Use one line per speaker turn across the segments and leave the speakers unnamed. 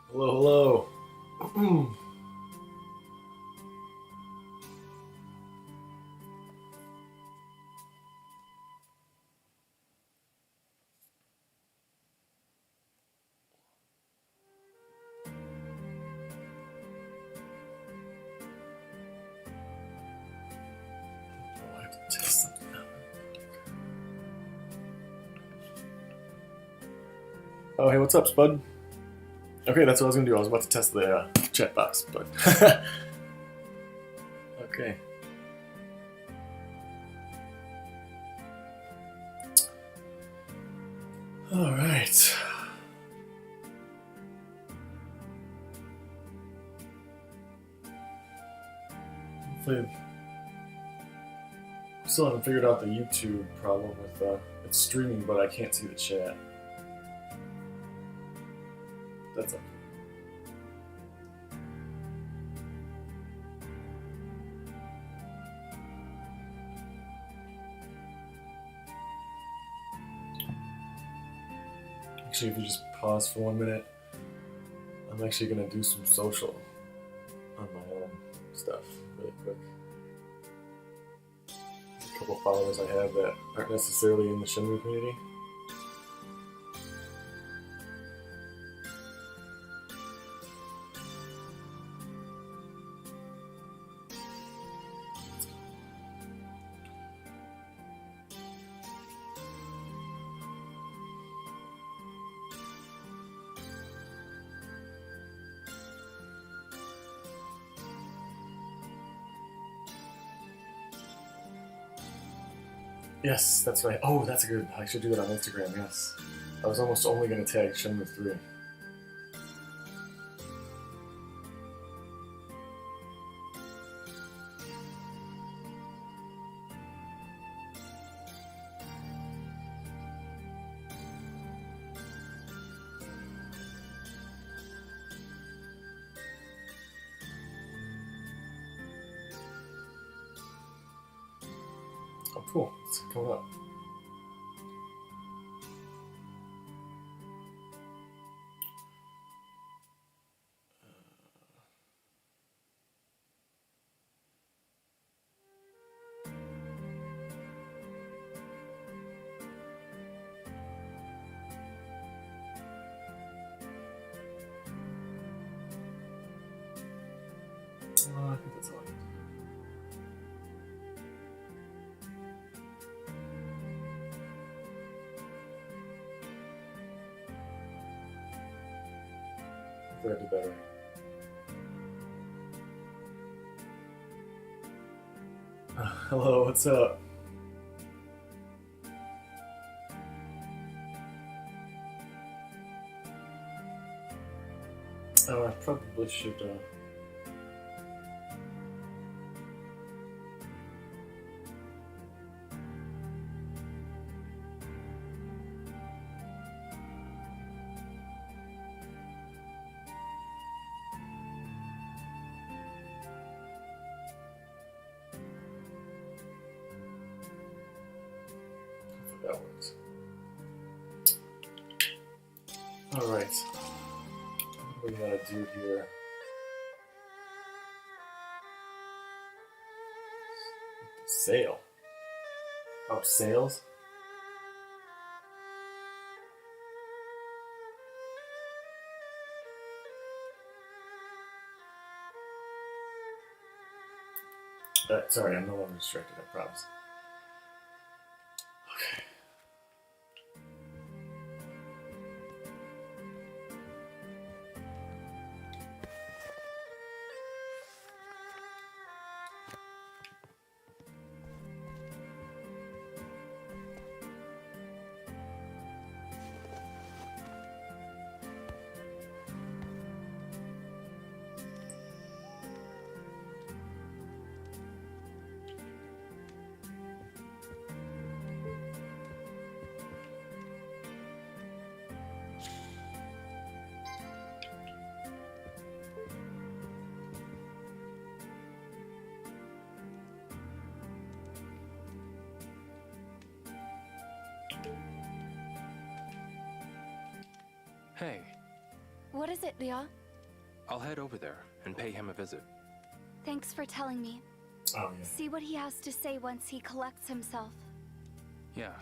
Hello, hello. Oh, I have to test something out. Oh, hey, what's up, Spud? Okay, that's what I was gonna do. I was about to test the chat box, but okay. All right. Hopefully, still haven't figured out the YouTube problem with it's streaming, but I can't see the chat. That's okay. Actually, if you just pause for 1 minute, I'm actually gonna do some social on my own stuff really quick. A couple followers I have that aren't necessarily in the Shenmue community. Yes, that's right. Oh, that's a good. I should do that on Instagram. Yes, I was almost only going to tag Shenmue 3. Oh, cool. It's coming up. I think that's all I need. Hopefully I did that right. Hello, what's up? Oh, I probably should. Hopefully that works. All right. What do we gotta do here? Sale. Oh, sales. Sorry, I'm no longer distracted. I promise. Okay.
Hey, What is it, Leo?
I'll head over there and pay him a visit.
Thanks for telling me.
Oh, yeah.
See what he has to say once he collects himself.
Yeah.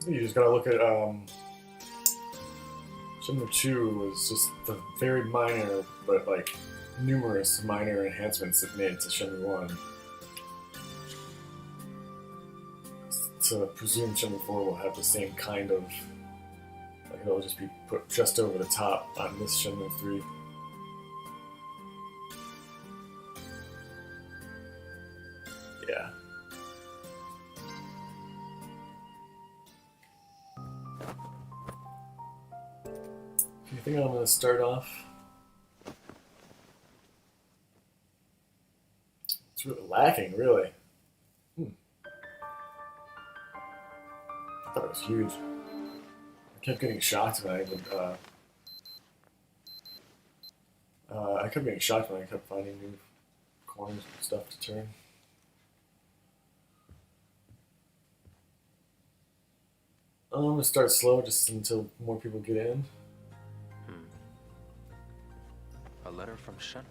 You just gotta look at Shenmue 2 was just the very minor, but like numerous minor enhancements it made to Shenmue 1. To presume Shenmue 4 will have the same kind of, like it'll just be put just over the top on this Shenmue 3. Yeah. I think I'm going to start off. It's really lacking, really. I thought it was huge. I kept getting shocked when I would. I kept getting shocked when I kept finding new corners and stuff to turn. I'm going to start slow just until more people get in.
A letter from Shenmue.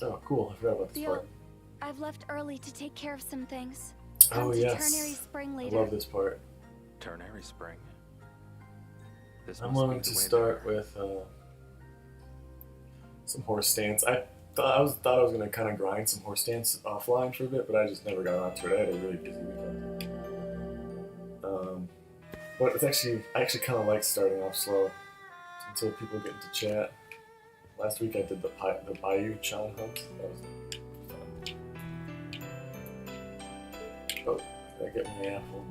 Oh, cool. I forgot about this
Leo,
part.
I've left early to take care of some things.
Oh,
Come to
yes.
Ternary Spring
I
later.
love this part.
Ternary Spring. This
I'm
must be
going
the
to
way
start
there.
with some horse stance. I thought I was going to kind of grind some horse stance offline for a bit, but I just never got onto it. I had a really busy weekend. But it's I actually kind of like starting off slow until people get into chat. Last week I did the Bayou Chan hunt. That was fun. Oh, did I get my apple?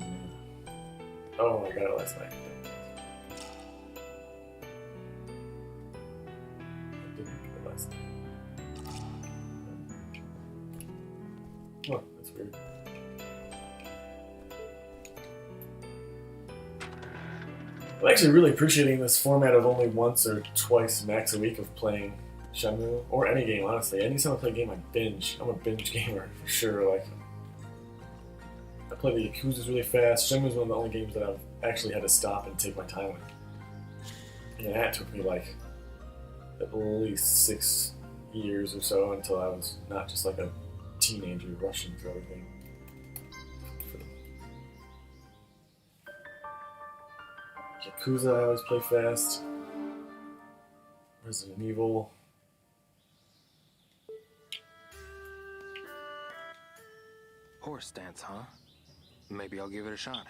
Oh, I got it last night. I didn't get it last night. Oh, that's weird. I'm actually really appreciating this format of only once or twice max a week of playing Shenmue, or any game, honestly. Anytime I play a game, I binge. I'm a binge gamer, for sure. Like, I play the Yakuza's really fast. Shenmue is one of the only games that I've actually had to stop and take my time with. And that took me, like, at least 6 years or so until I was not just like a teenager rushing through everything. Yakuza, I always play fast. Resident Evil.
Horse stance, huh? Maybe I'll give it a shot.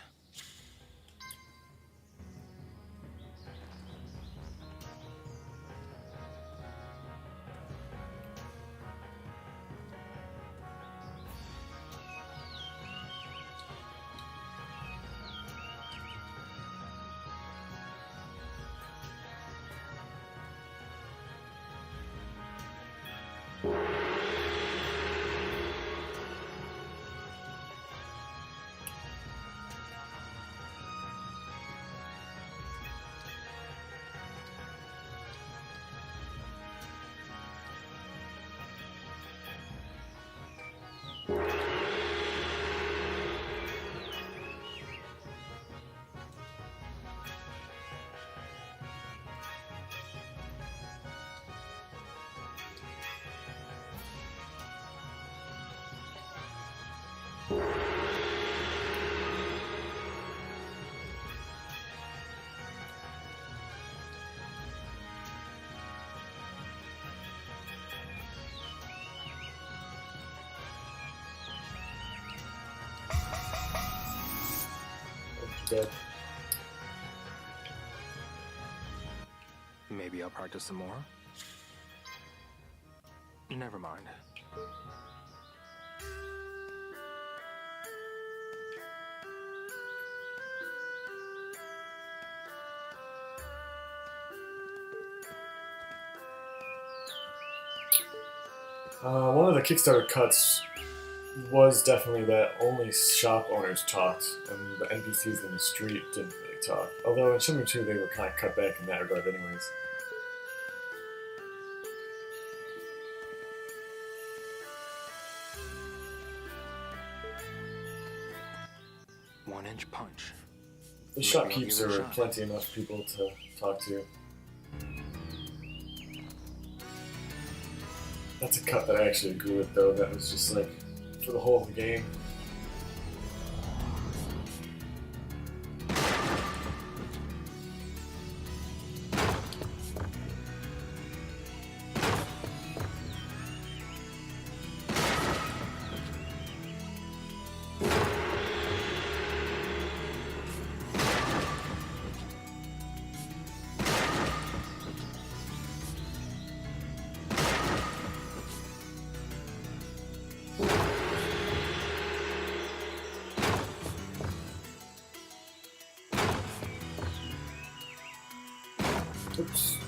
Dead.
Maybe I'll practice some more. Never mind.
One of the Kickstarter cuts was definitely that only shop owners talked, and the NPCs in the street didn't really talk. Although in Shenmue 2 they were kind of cut back in that regard anyways.
One-inch punch.
The
Maybe I'll
shopkeepers
give it a
are
shot.
plenty enough people to talk to. That's a cut that I actually agree with, though. That was just like for the whole of the game. Oops.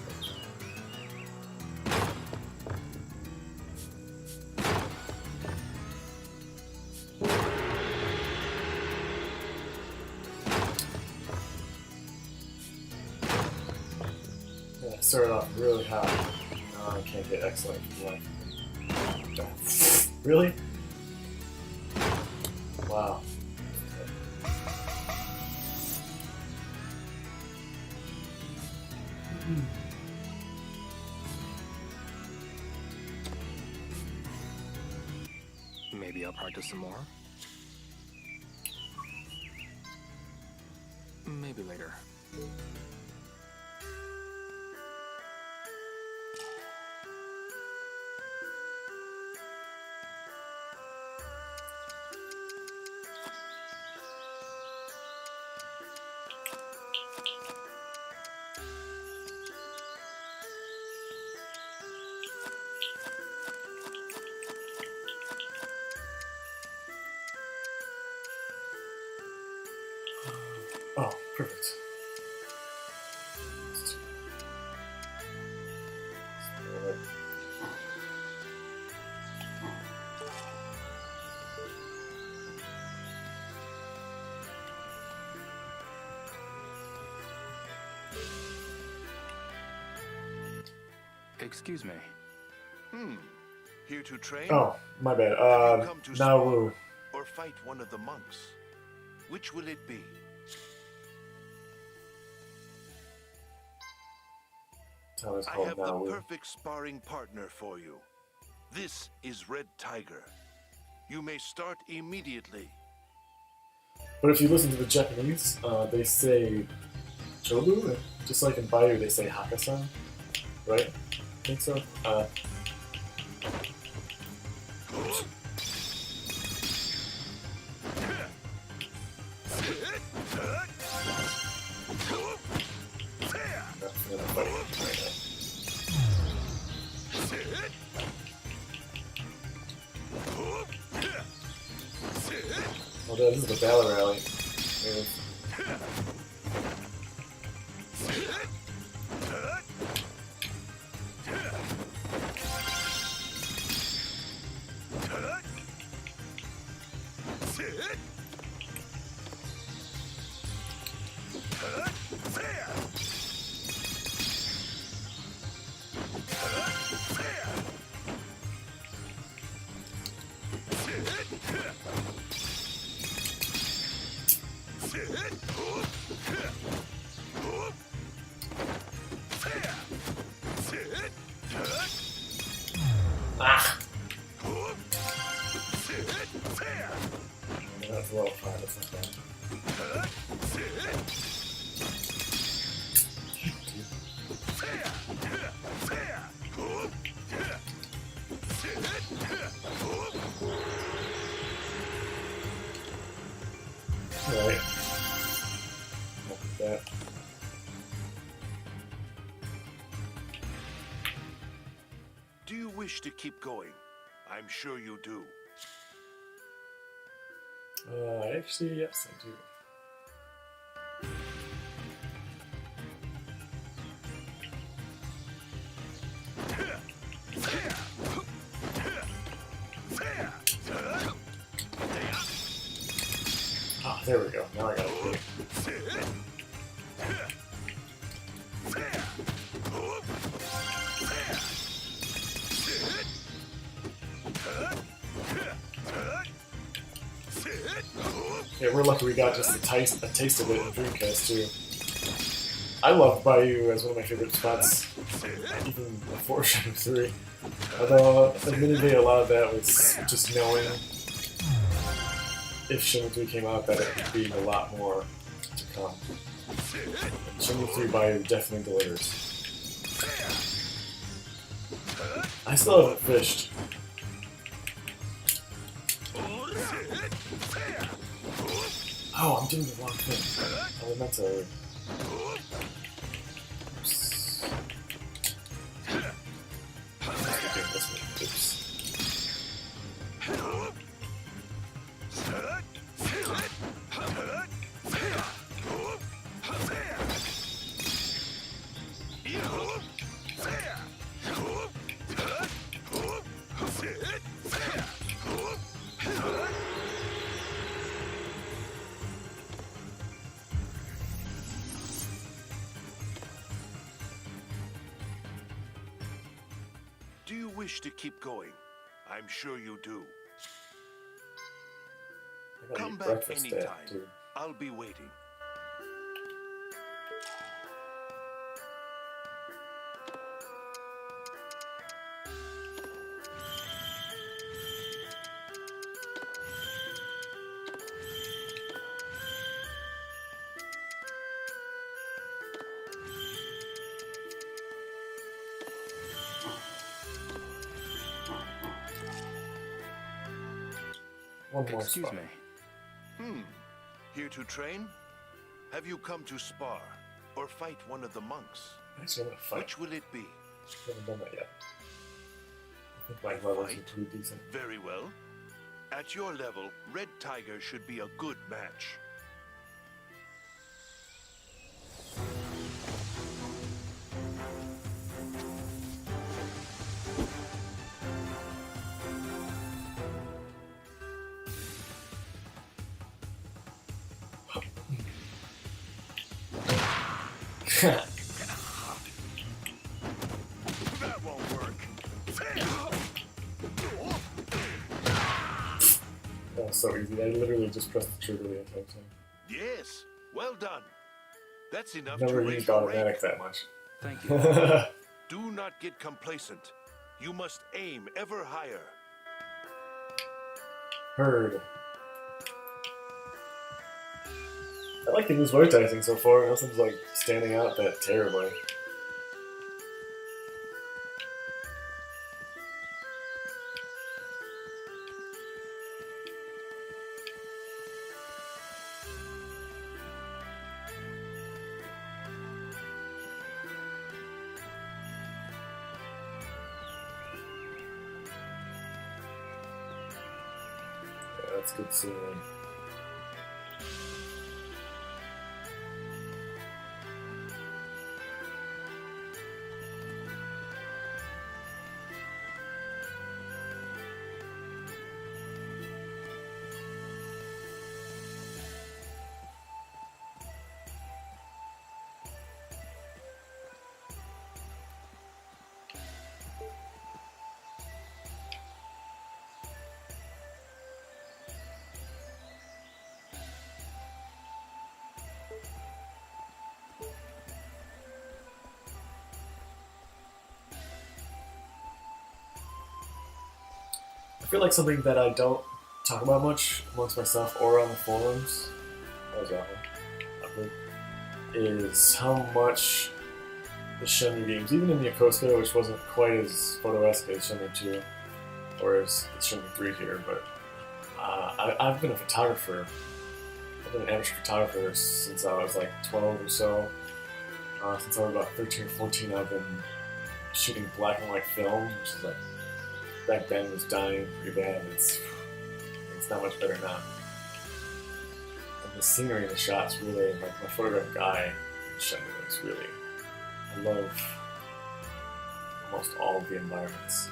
Yeah, I started off really hot. Now I can't get excellent life. Really? Wow.
Maybe I'll practice some more. Maybe later.
Oh, perfect.
Excuse me.
Here to train?
Oh, my bad.
Have you come to
Nauru.
spar or fight one of the monks? Which will it be?
Town is
I
called
have the
Nauru.
perfect sparring partner for you. This is Red Tiger. You may start immediately.
But if you listen to the Japanese, they say Chobu, just like in Bayou they say Hakasan, right? I think so. Oh, this is the Battle Rally. Ah! That's a little far, that's not bad. Right. Look at that.
Do you wish to keep going? I'm sure you do.
Actually, yes, I do. Ah, there we go. Now I got it. Yeah, we're lucky we got just a taste of it in Dreamcast too. I loved Bayou as one of my favorite spots, even before Shenmue 3. Although, admittedly, a lot of that was just knowing if Shenmue 3 came out that it would be a lot more to come. And Shenmue 3 Bayou definitely delivers. I still haven't fished. Oh, I'm doing the wrong thing. I meant to... Oops. I'm doing this one. Oops.
Do you wish to keep going? I'm sure you do.
I gotta
Come
eat
back
breakfast
anytime.
there, dude.
I'll be waiting.
One more
Excuse
spot.
me.
Here to train? Have you come to spar or fight one of the monks?
Actually, I'm gonna fight.
Which will it be?
I haven't done that yet. I think my levels are pretty decent.
Very well. At your level, Red Tiger should be a good match. That won't work.
That was so easy. I literally just pressed the trigger the entire time.
Yes, well done. That's enough
Never
to raise
used
your
automatic
rank.
that much.
Thank you.
Do not get complacent. You must aim ever higher.
Heard. I like the news voice acting so far. Nothing's like standing out that terribly. Yeah, that's good scenery. I feel like something that I don't talk about much amongst myself or on the forums, that was awkward, is how much the Shenmue games, even in Yokosuka, which wasn't quite as photo-esque as Shenmue 2, or as Shenmue 3 here, but I've been a photographer. I've been an amateur photographer since I was like 12 or so. Since I was about 13 or 14, I've been shooting black and white film, which is like, back then was dying pretty bad. It's not much better now. And the scenery in the shots really, like my photographic eye in Shenmue is really, I love almost all of the environments.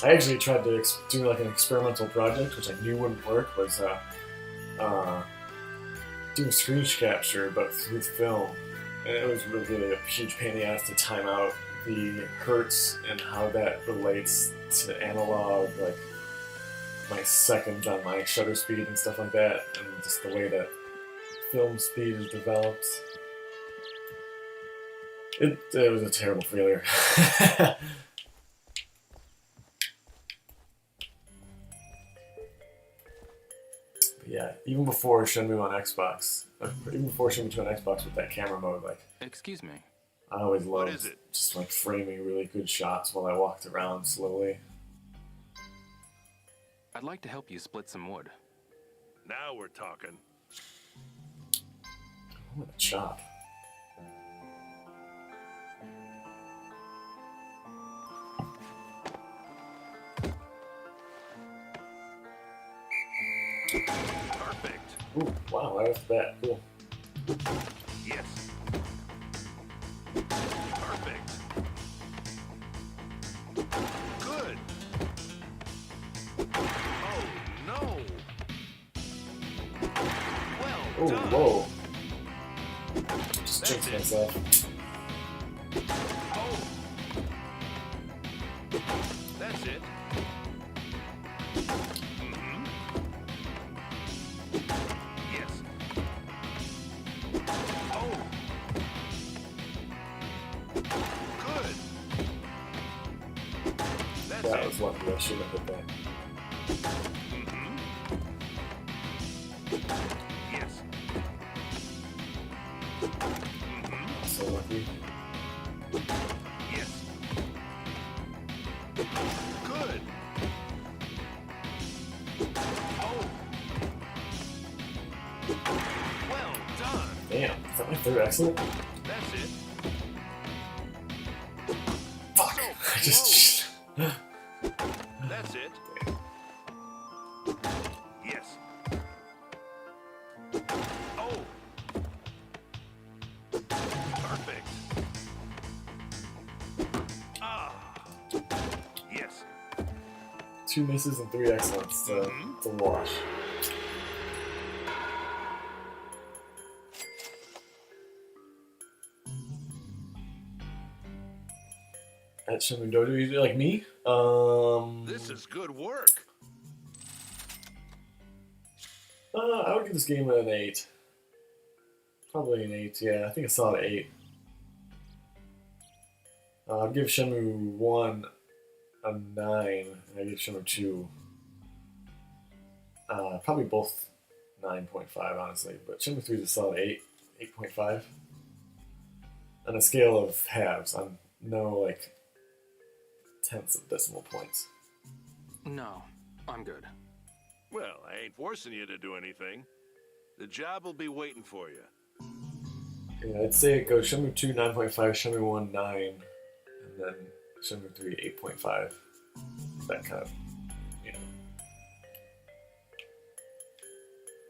I actually tried to do like an experimental project, which I knew wouldn't work, was do doing screen capture, but through film, and it was really a huge pain in the ass to time out the hertz and how that relates to analog, like my seconds on my shutter speed and stuff like that, and just the way that film speed is developed. It was a terrible failure. Yeah, even before Shenmue on Xbox, even before Shenmue 2 on Xbox with that camera mode, like,
Excuse me.
I always
What
loved
is it?
just like framing really good shots while I walked around slowly.
I'd like to help you split some wood.
Now we're talking.
I want to chop.
Perfect.
Ooh, wow, right off the bat, cool.
Yes. Perfect. Good. Oh, no. Well
Oh,
done.
whoa. Just
That's
jinxed
it.
myself.
Oh. That's it. Mhm. Yes. Oh. Good. That's
That
it.
was lucky, I shouldn't have hit that.
Mhm. Yes. Mhm.
So lucky.
Yes. Good. Oh. Well done.
Damn, is that my third excellent?
That's it.
Fuck!
So
I just...
That's it. Yes. Oh. Perfect. Ah. Yes.
2 misses and 3 excellents. It's a wash. At Shenmue Dojo, you like me?
This is good work.
I would give this game an 8. Probably an 8, yeah. I think a solid 8. I'd give Shenmue 1 a 9, and I'd give Shenmue 2 probably both 9.5, honestly. But Shenmue 3 is a solid 8, 8.5. On a scale of halves, on no, like, tenths of decimal points.
No, I'm good.
Well, I ain't forcing you to do anything. The job will be waiting for you.
Yeah, I'd say it goes Shenmue 2, 9.5, Shenmue 1, 9, and then Shenmue 3, 8.5. That kind of, you know.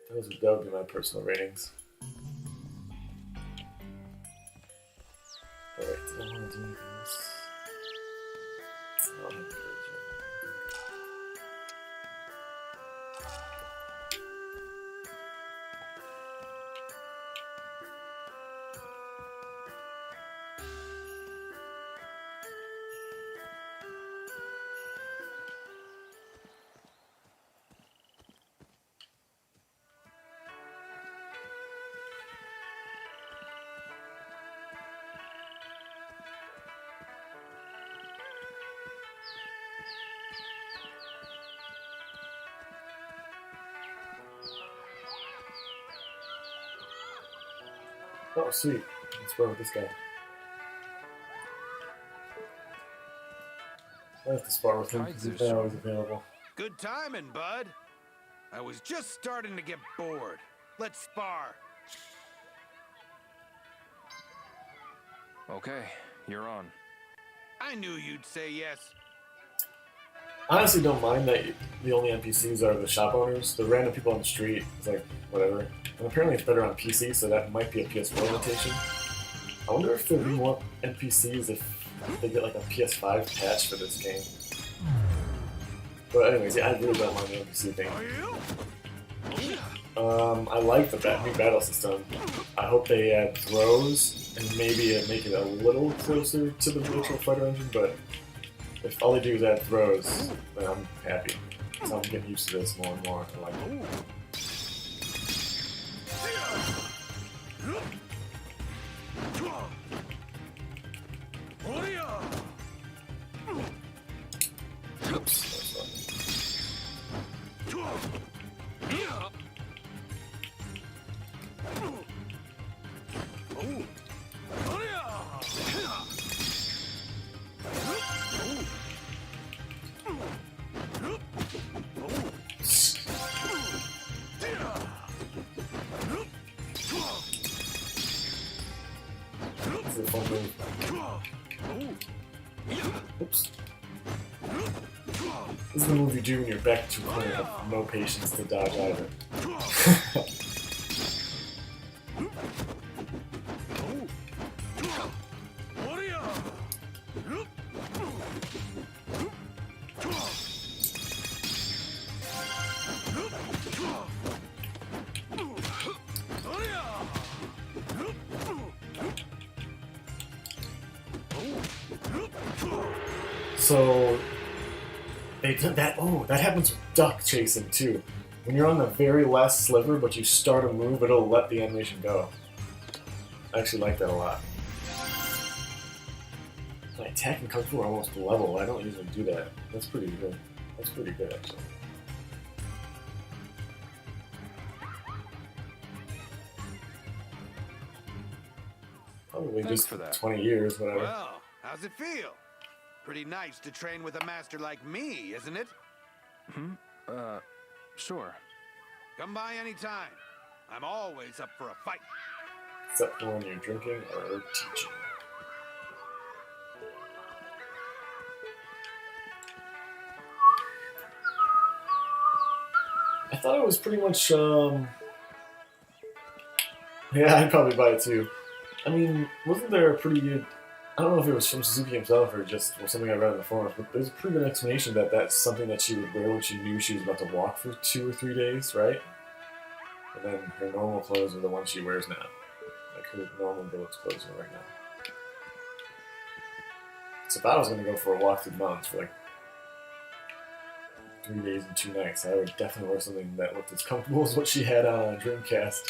That would be my personal ratings. Alright, did I want to do anything else? I don't have to go to Oh, sweet. Let's run with this guy. I have to spar with him because he's not always available.
Good timing, bud. I was just starting to get bored. Let's spar.
Okay, you're on.
I knew you'd say yes.
I honestly don't mind that the only NPCs are the shop owners. The random people on the street, it's like, whatever. And apparently it's better on PC, so that might be a PS4 limitation. I wonder if there'll be more NPCs if they get like a PS5 patch for this game. But anyways, yeah, I really don't mind the NPC thing.
Are you?
I like the new battle system. I hope they add throws and maybe make it a little closer to the virtual fighter engine, but if all they do is add throws, then I'm happy. So I'm getting used to this more and more. I like it. This is a fun move. Oops. This is the move you do when you're back to a corner and have no patience to dodge either. So they did that. Oh, that happens with duck chasing too. When you're on the very last sliver, but you start a move, it'll let the animation go. I actually like that a lot. My attack and kung fu are almost level. I don't usually do that. That's pretty good. That's pretty good actually. Probably
Thanks
just
for that.
20 years, whatever.
Well, how's it feel? Pretty nice to train with a master like me, isn't it?
Sure.
Come by anytime. I'm always up for a fight.
Except for when you're drinking or teaching. I thought it was pretty much, yeah, I'd probably buy it too. I mean, wasn't there a pretty good, I don't know if it was from Suzuki himself or just something I read in the forums, but there's a pretty good explanation that that's something that she would wear when she knew she was about to walk for 2 or 3 days, right? And then her normal clothes are the ones she wears now. Like her normal village clothes are right now. So if I was going to go for a walk through the mountains for like 3 days and 2 nights, I would definitely wear something that looked as comfortable as what she had on Dreamcast.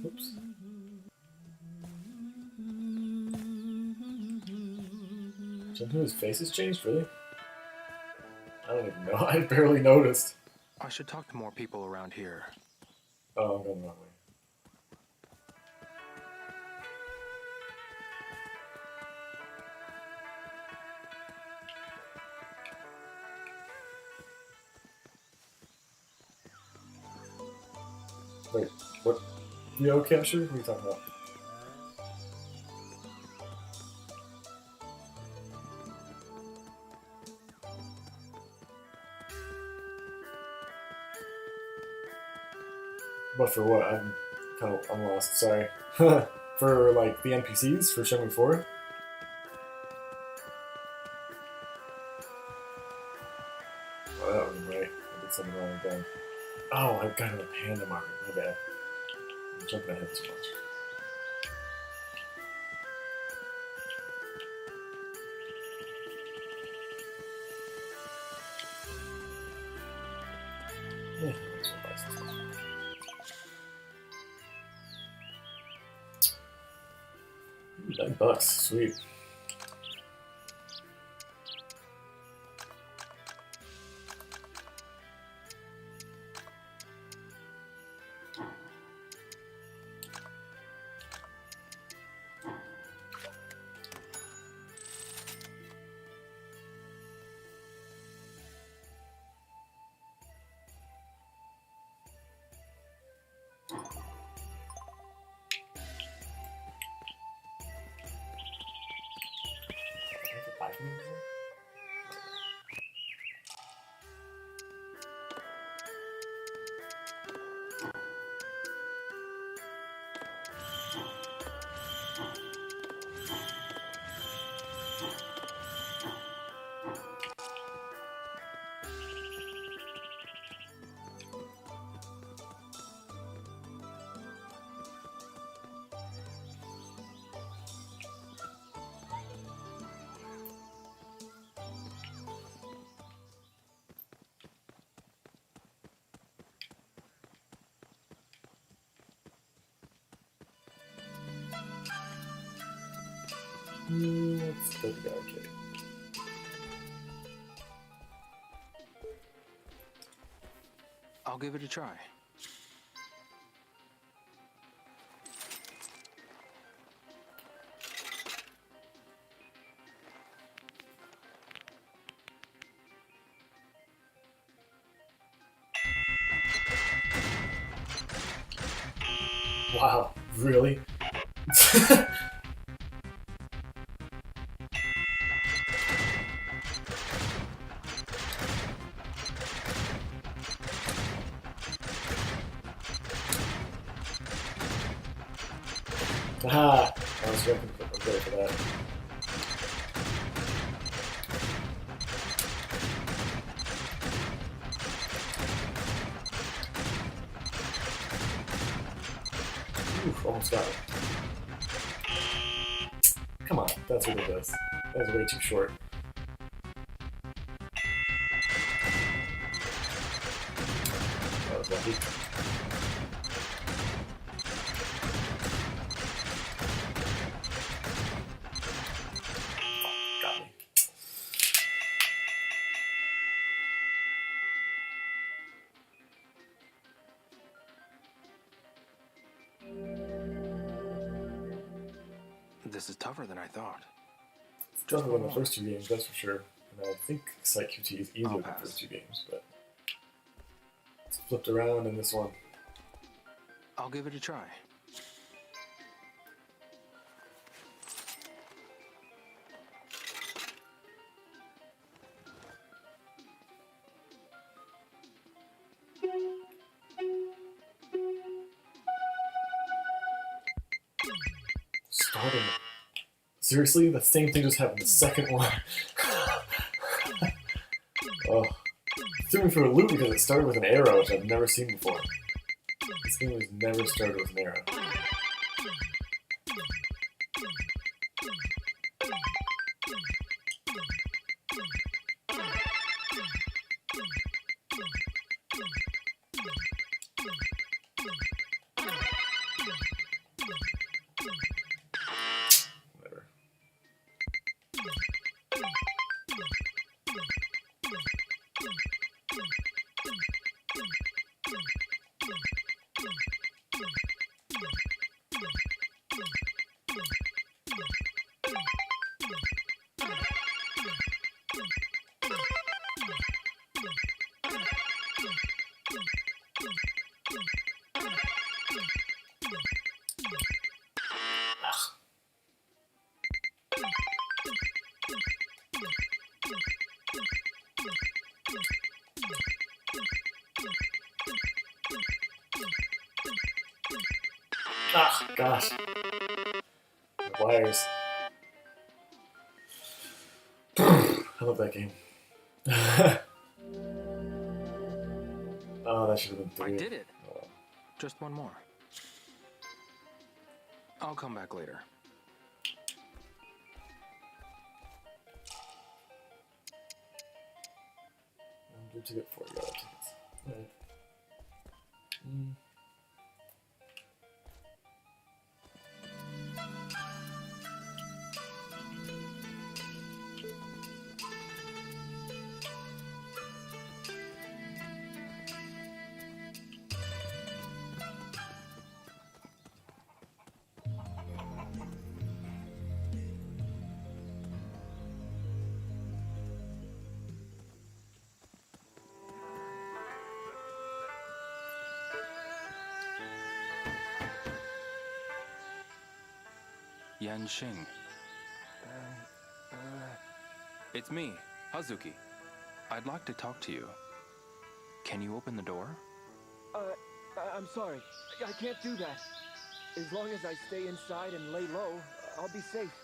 Oops. Shenmue's face has changed, really? I don't even know. I barely noticed.
I should talk to more people around here.
Oh, I'm going the wrong way. Wait, what? Video capture? What are you talking about? But for what? I'm lost. Sorry. For like the NPCs for Shenmue 4? Oh, that wasn't right. I did something wrong again. Oh, I've got a panda marker. My bad. I'm jumping ahead too much. Yeah, that's what license is. $9, sweet. Let's go to the arcade.
I'll give it a try.
Wow, really? Aha! I was ready for that. Oof, almost got it. Come on, that's what it does. That was way too short. That was lucky. Got me.
This is tougher than I thought.
It's tougher than the first two games, that's for sure. And I think Site QT is easier than the first two games, but it's flipped around in this one.
I'll give it a try.
Starting. Seriously? The same thing just happened the second one. Oh. It threw me for a loop because it started with an arrow, which I've never seen before. This game has never started with an arrow. Whatever. Ah, gosh. The wires. I love that game. Oh, that should have been three.
I did it.
Oh.
Just one more. I'll come back later.
I'm good to get 40 tickets. Alright.
Yanxing. It's me, Hazuki. I'd like to talk to you. Can you open the door?
I'm sorry. I can't do that. As long as I stay inside and lay low, I'll be safe.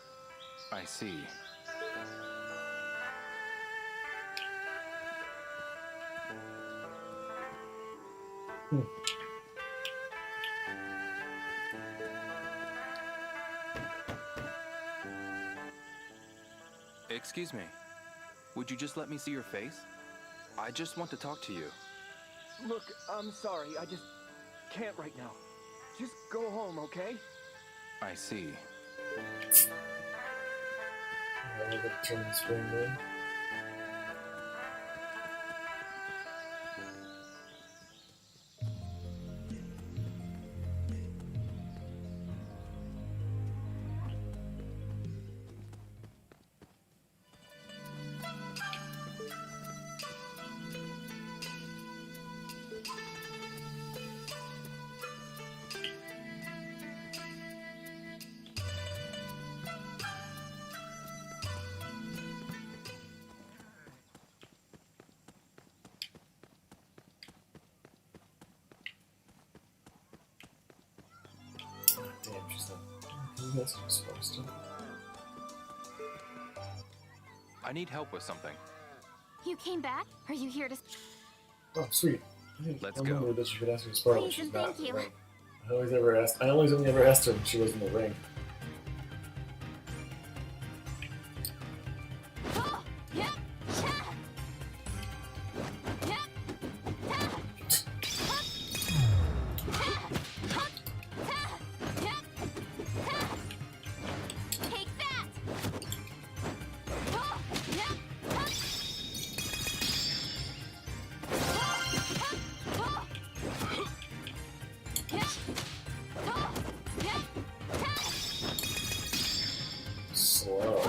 I see. Excuse me. Would you just let me see your face? I just want to talk to you.
Look, I'm sorry. I just can't right now. Just go home, okay?
I see.
I will turn the spring then. Damn, she's not. Who else was supposed to?
I need help with something.
You came back? Are you here to...
Oh, sweet. I didn't
Let's
remember
go.
that she could ask her to spar when
Please
she's
and
not
thank
in the
you.
ring. I always only ever asked her when she was in the ring.
Oh, yeah, yeah. Yeah. Take that. Oh, yeah.
Slow.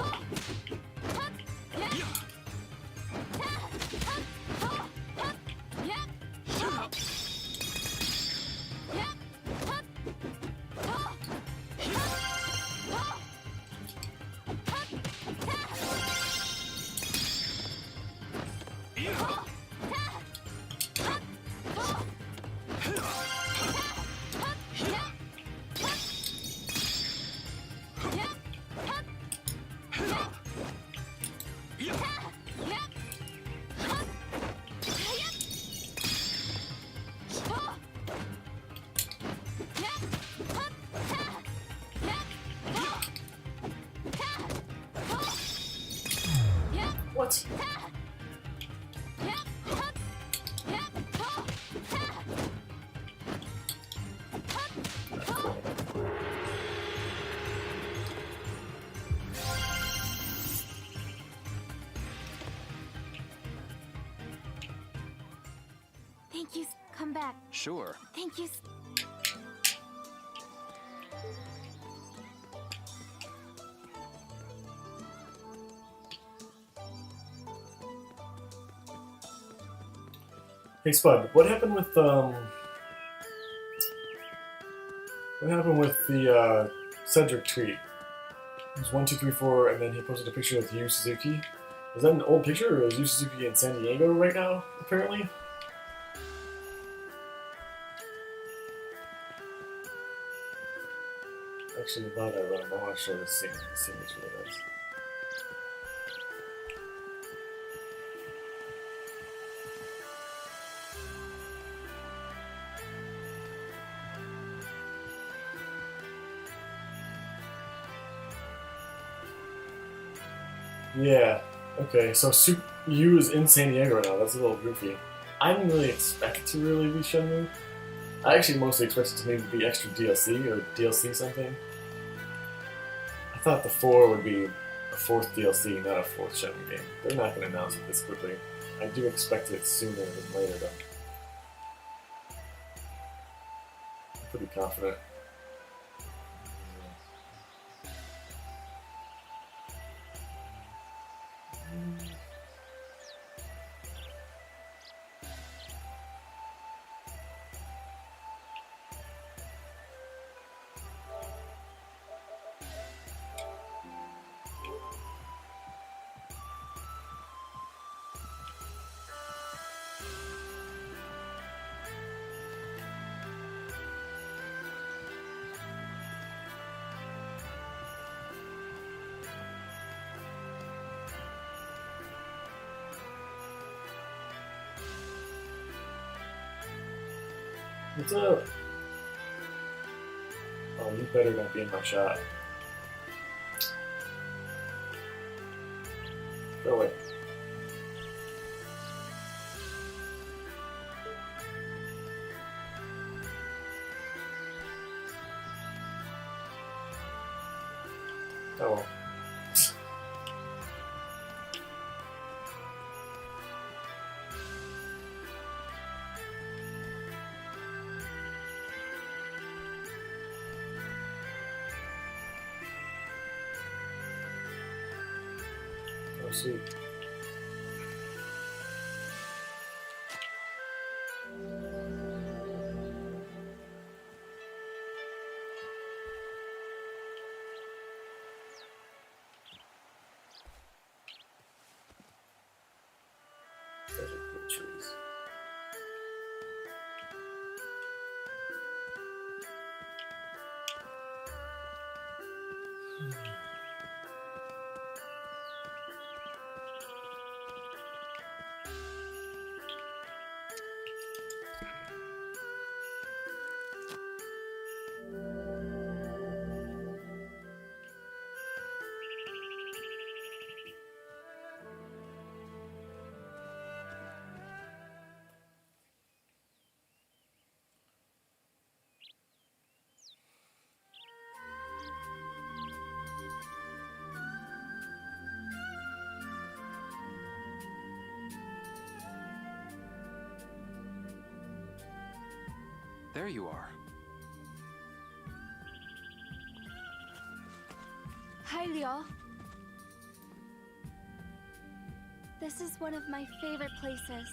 What?
Thank you. Come back.
Sure.
Thank you.
Hey Spud, what happened with the Cedric tweet? It was 1, 2, 3, 4, and then he posted a picture with Yu Suzuki. Is that an old picture, or is Yu Suzuki in San Diego right now? Apparently. Actually, now that I run, I want to show this scene. The scene is really nice. Yeah. Okay. So Yu is in San Diego right now. That's a little goofy. I didn't really expect to really be Shenmue. I actually mostly expected to maybe be extra DLC or DLC something. I thought the 4 would be a 4th DLC, not a 4th Shenmue game. They're not going to announce it this quickly. I do expect it sooner than later, though. I'm pretty confident. What's up? Oh, you better not be in my shot. Go away. Oh well. sweet. Those are good trees.
There you are.
Hi, Liao. This is one of my favorite places.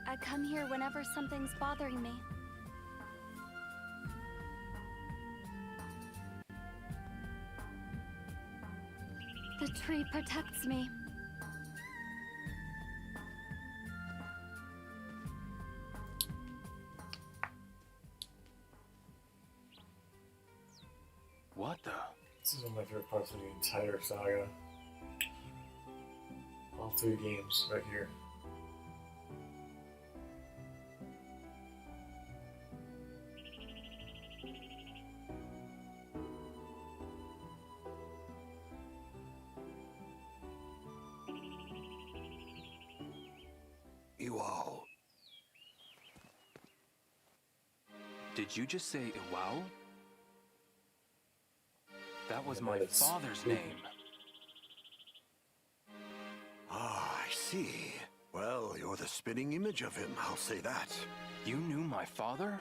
I come here whenever something's bothering me. The tree protects me.
What the?
This is one of my favorite parts of the entire saga. All 3 games right here.
Iwao.
Did you just say Iwao? That was
Yeah,
my
that's
father's
spooky.
name.
Ah, I see. Well, you're the spitting image of him, I'll say that.
You knew my father?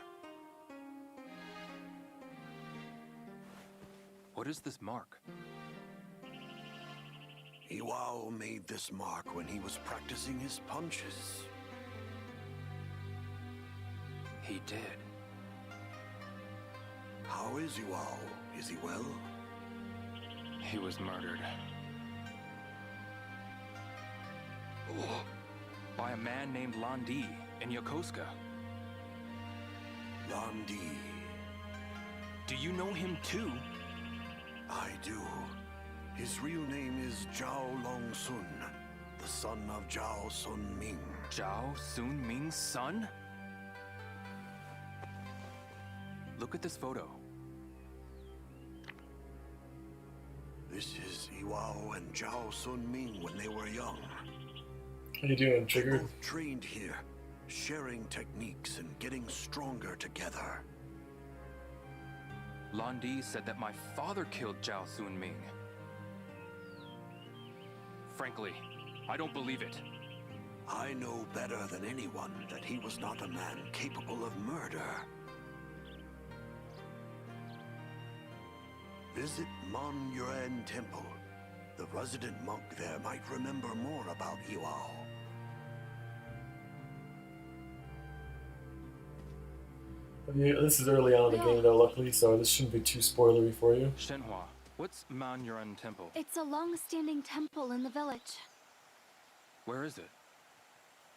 What is this mark?
Iwao made this mark when he was practicing his punches.
He did.
How is Iwao? Is he well?
He was murdered. By a man named Landi in Yokosuka.
Landi.
Do you know him too?
I do. His real name is Zhao Long Sun, the son of Zhao Sun Ming.
Zhao Sun Ming's son? Look at this photo.
This is Iwao and Zhao Sun Ming when they were young.
How you doing, Triggered?
Both trained here, sharing techniques and getting stronger together.
Landi said that my father killed Zhao Sun Ming. Frankly, I don't believe it.
I know better than anyone that he was not a man capable of murder. Visit Mon Yuan Temple. The resident monk there might remember more about Iwao.
Yeah, this is early on in the game, though, luckily, so this shouldn't be too spoilery for you.
Shenhua, what's Manyuran Temple?
It's a long-standing temple in the village.
Where is it?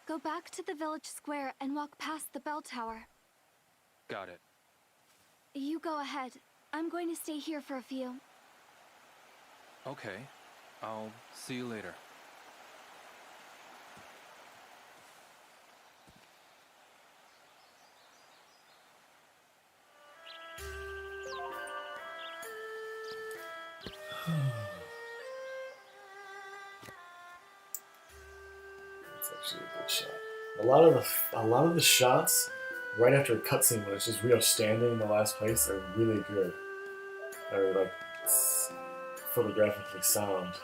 Go back to the village square and walk past the bell tower.
Got it.
You go ahead. I'm going to stay here for a few.
Okay. I'll see you later.
That's actually a good shot. A lot of the shots right after a cutscene when it's just Rio standing in the last place are really good. They're like photographically sound.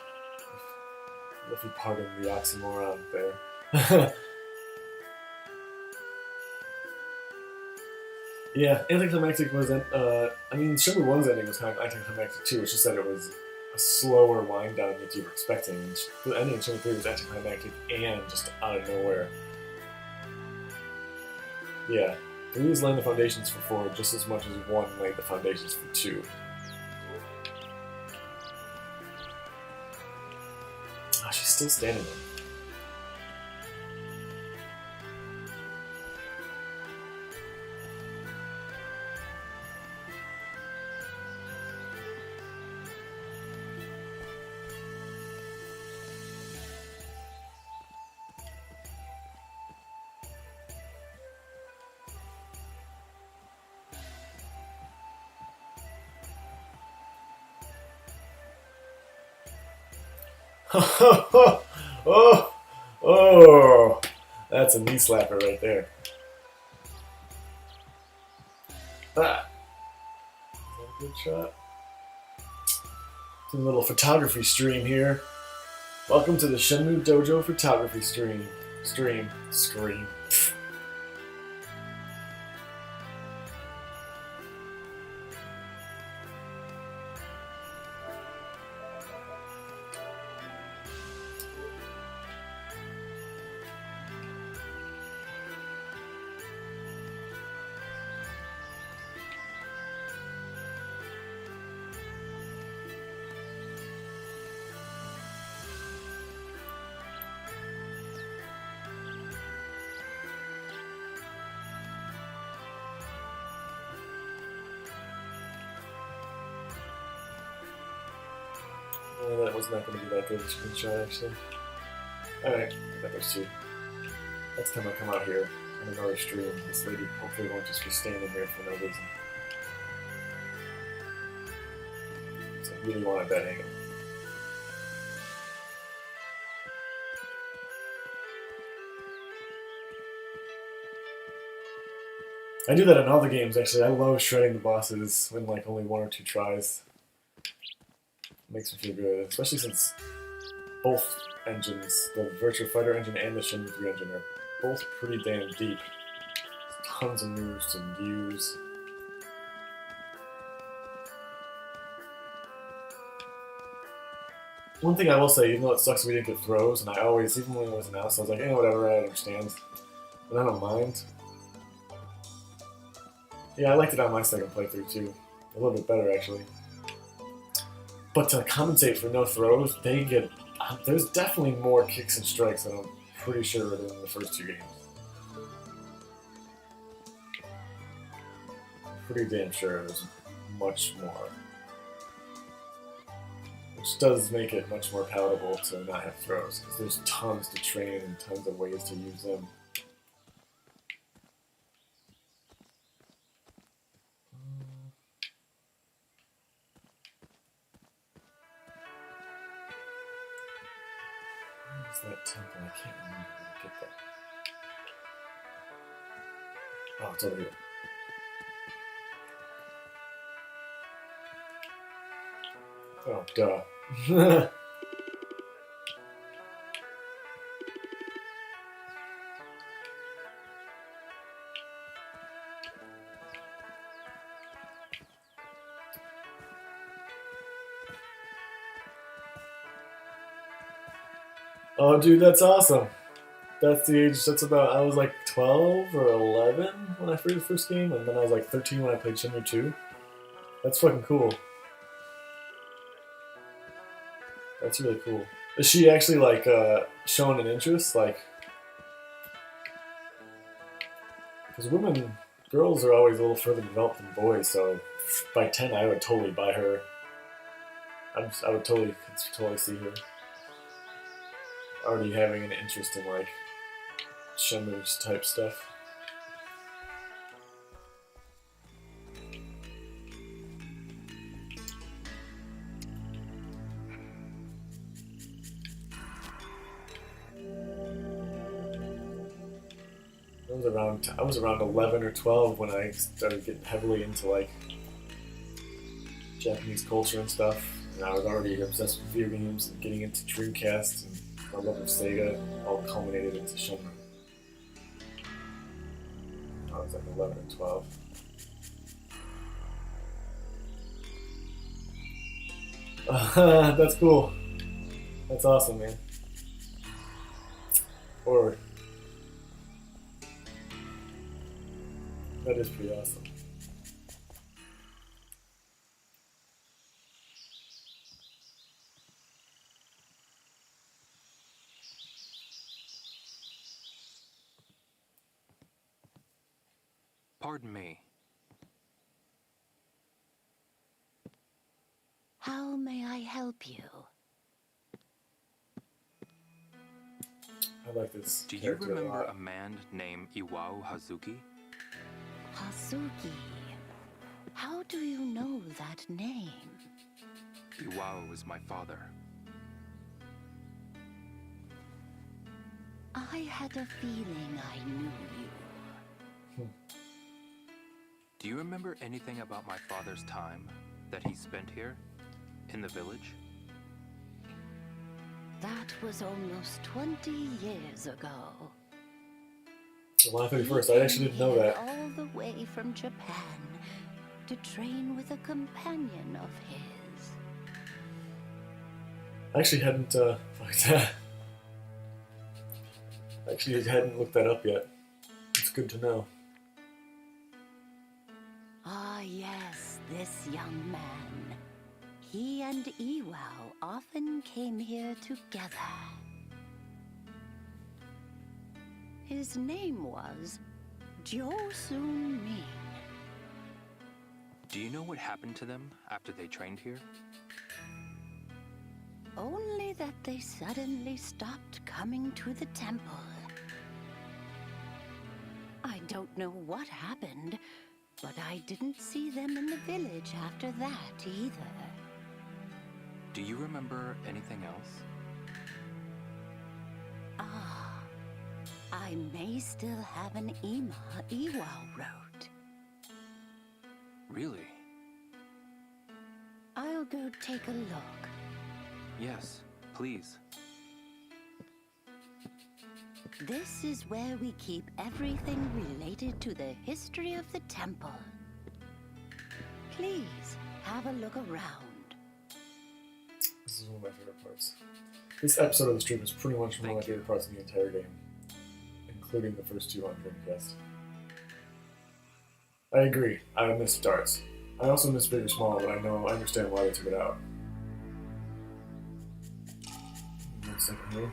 If you pardon the oxymoron there. Yeah, anticlimactic wasn't. I mean, Shenmue 1's ending was kind of anticlimactic too. It's just that it was a slower wind down that you were expecting. The ending of Shenmue 3 was anticlimactic and just out of nowhere. Yeah, 3 is laying the foundations for 4 just as much as 1 laid the foundations for 2. Oh, she's still standing there. Oh, oh, that's a knee slapper right there. Ah, is that a good shot? It's a little photography stream here. Welcome to the Shenmue Dojo photography stream. Scream. That was not going to be that good of a screenshot, actually. Alright, I got those two. Next time I come out here on another stream, this lady hopefully won't just be standing here for no reason. So I really wanted that angle. I do that in all the games, actually. I love shredding the bosses in like only 1 or 2 tries. Makes me feel good, especially since both engines, the Virtua Fighter engine and the Shenmue 3 engine, are both pretty damn deep. There's tons of moves to use. One thing I will say, even though it sucks we didn't get throws, and I always, even when it was announced, I was like, whatever, I understand. But I don't mind. Yeah, I liked it on my second playthrough too. A little bit better, actually. But to compensate for no throws, they get... there's definitely more kicks and strikes than I'm pretty sure than in the first 2 games. Pretty damn sure there's much more. Which does make it much more palatable to not have throws, because there's tons to train and tons of ways to use them. That temple, I can't remember where to get that. Oh, it's over here. Oh, duh. Oh, dude, that's awesome. That's the age, that's about, I was like 12 or 11 when I played the first game, and then I was like 13 when I played Shenmue 2. That's fucking cool. That's really cool. Is she actually, like, showing an interest? Like, because girls are always a little further developed than boys, so by 10 I would totally buy her. I would totally see her already having an interest in, like, Shenmue type stuff. I was around 11 or 12 when I started getting heavily into, like, Japanese culture and stuff. And I was already obsessed with video games and getting into Dreamcast, and my love of Sega all culminated into Shenmue. I was like 11 or 12. That's cool. That's awesome, man. Or that is pretty awesome.
Pardon me.
How may I help you?
I like this.
Do you
character
remember
a lot.
a man named Iwao Hazuki?
Hazuki. How do you know that name?
Iwao was my father.
I had a feeling I knew you.
Do you remember anything about my father's time that he spent here, in the village?
That was almost 20 years ago.
July 31st. I actually didn't know
He came
that.
all the way from Japan to train with a companion of his.
I actually hadn't looked that up yet. It's good to know.
Ah, yes, this young man. He and Iwao often came here together. His name was Josun Ming.
Do you know what happened to them after they trained here?
Only that they suddenly stopped coming to the temple. I don't know what happened, but I didn't see them in the village after that either.
Do you remember anything else?
Ah, I may still have an ima Iwao wrote.
Really?
I'll go take a look.
Yes, please.
This is where we keep everything related to the history of the temple. Please, have a look around.
This is one of my favorite parts. This episode of the stream is pretty much one of my
Thank you.
favorite parts of the entire game, including the first two on Dreamcast. I agree. I miss darts. I also miss Big or Small, but I understand why they took it out. 1 second here.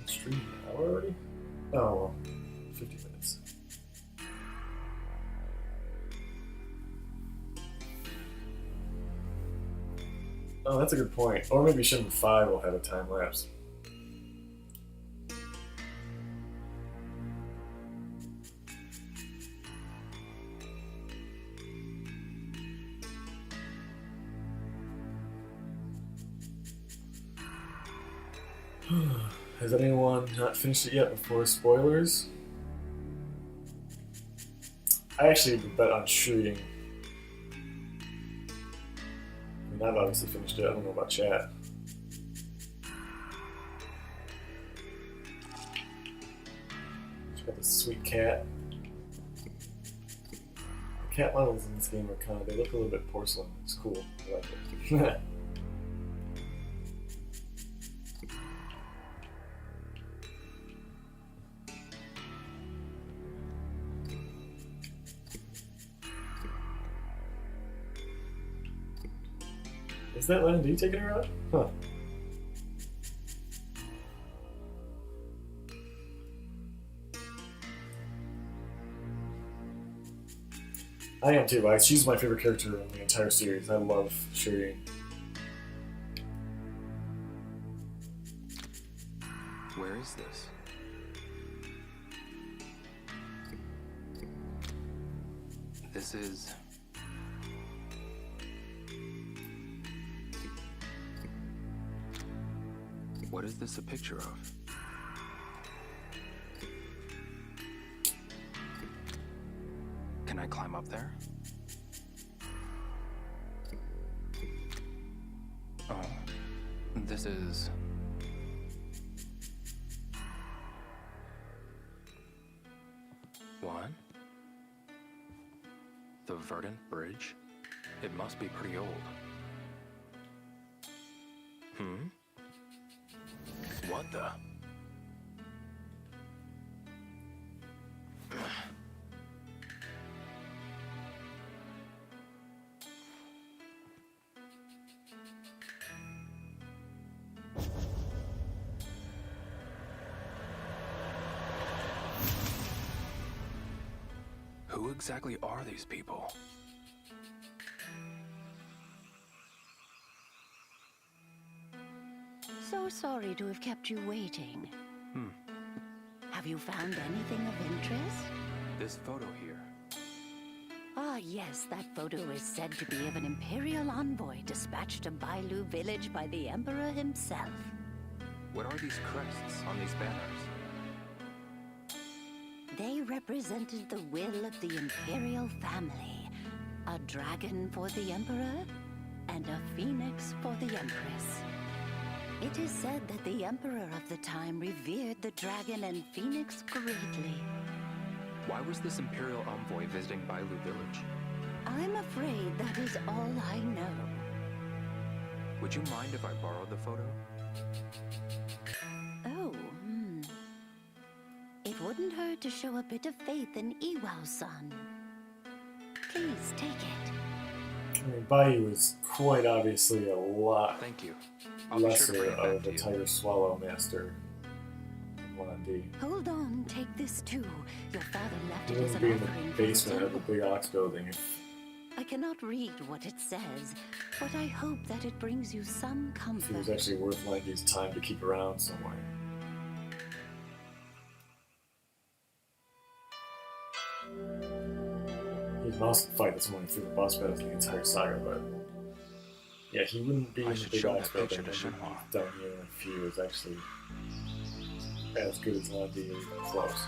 Stream an hour already? Oh, well, 50 minutes. Oh, that's a good point. Or maybe Shenmue 5 will have a time lapse. Has anyone not finished it yet before spoilers? I actually would bet on shooting. I mean, I've obviously finished it. I don't know about chat. She's got this sweet cat. The cat models in this game are kind of, they look a little bit porcelain. It's cool. I like it. Is that Lennon D taking her out? Huh. I am too. She's my favorite character in the entire series. I love Shuri.
Where is this? This is What is this a picture of? Can I climb up there? Oh, this is... What? The Verdant Bridge? It must be pretty old. What the? Who exactly are these people?
So sorry to have kept you waiting. Have you found anything of interest?
This photo here.
Ah, yes, that photo is said to be of an Imperial envoy dispatched to Bailu village by the Emperor himself.
What are these crests on these banners?
They represented the will of the Imperial family. A dragon for the Emperor, and a phoenix for the Empress. It is said that the Emperor of the time revered the dragon and phoenix greatly.
Why was this Imperial envoy visiting Bailu village?
I'm afraid that is all I know.
Would you mind if I borrowed the photo?
Oh, It wouldn't hurt to show a bit of faith in Iwao-san. Please take it.
I mean, Bayou is quite obviously a lot
Thank you. I'll be sure to
lesser
bring it back
of
to
a
you.
Tiger Swallow Master than 1D.
Hold on, take this too. Your father left
He
it as
wouldn't
an
be in
offering
the
for the
basement of the
temple.
Big Ox building if
I cannot read what it says, but I hope that it brings you some
he
comfort.
was actually worth Lanky's time to keep around somewhere. He can also fight this morning through the boss battles in the entire saga, but yeah, he wouldn't be
I
in the
should
Big
show
Ox
that picture
building.
to
And
Shenmue.
he's down here in a few is actually as good as Lanky, or even close.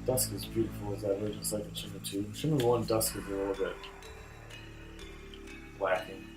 Dusk is beautiful as that version, just like in Shenmue 2. Shenmue 1 Dusk is a little bit lacking.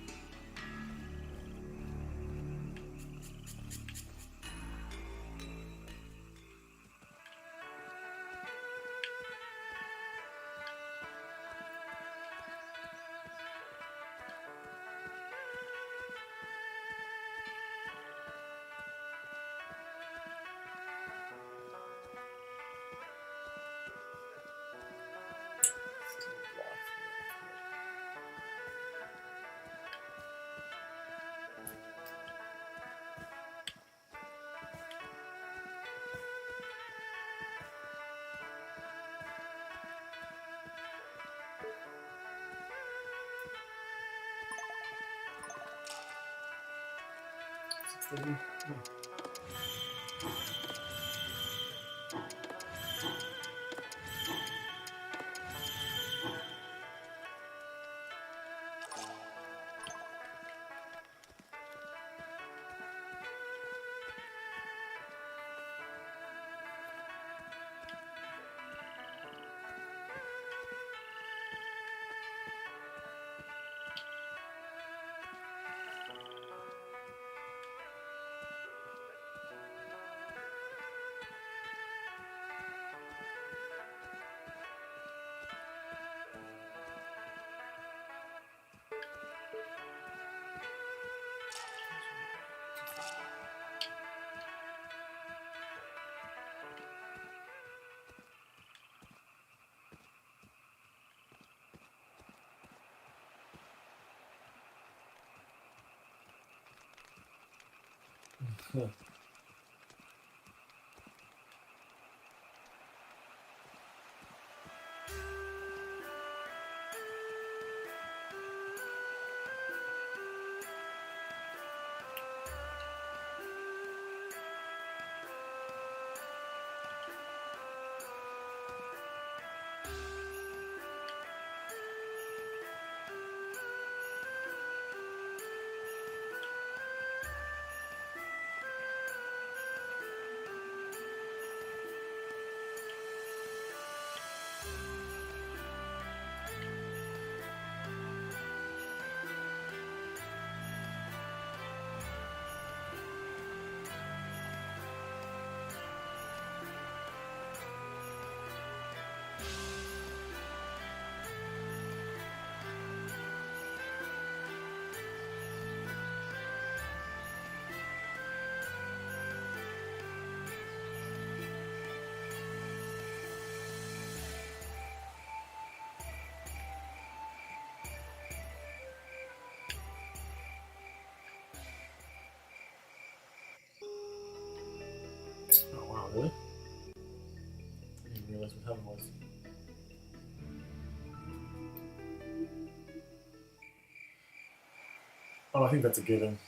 Huh. Really? I didn't even realize what heaven was. Oh, I think that's a given.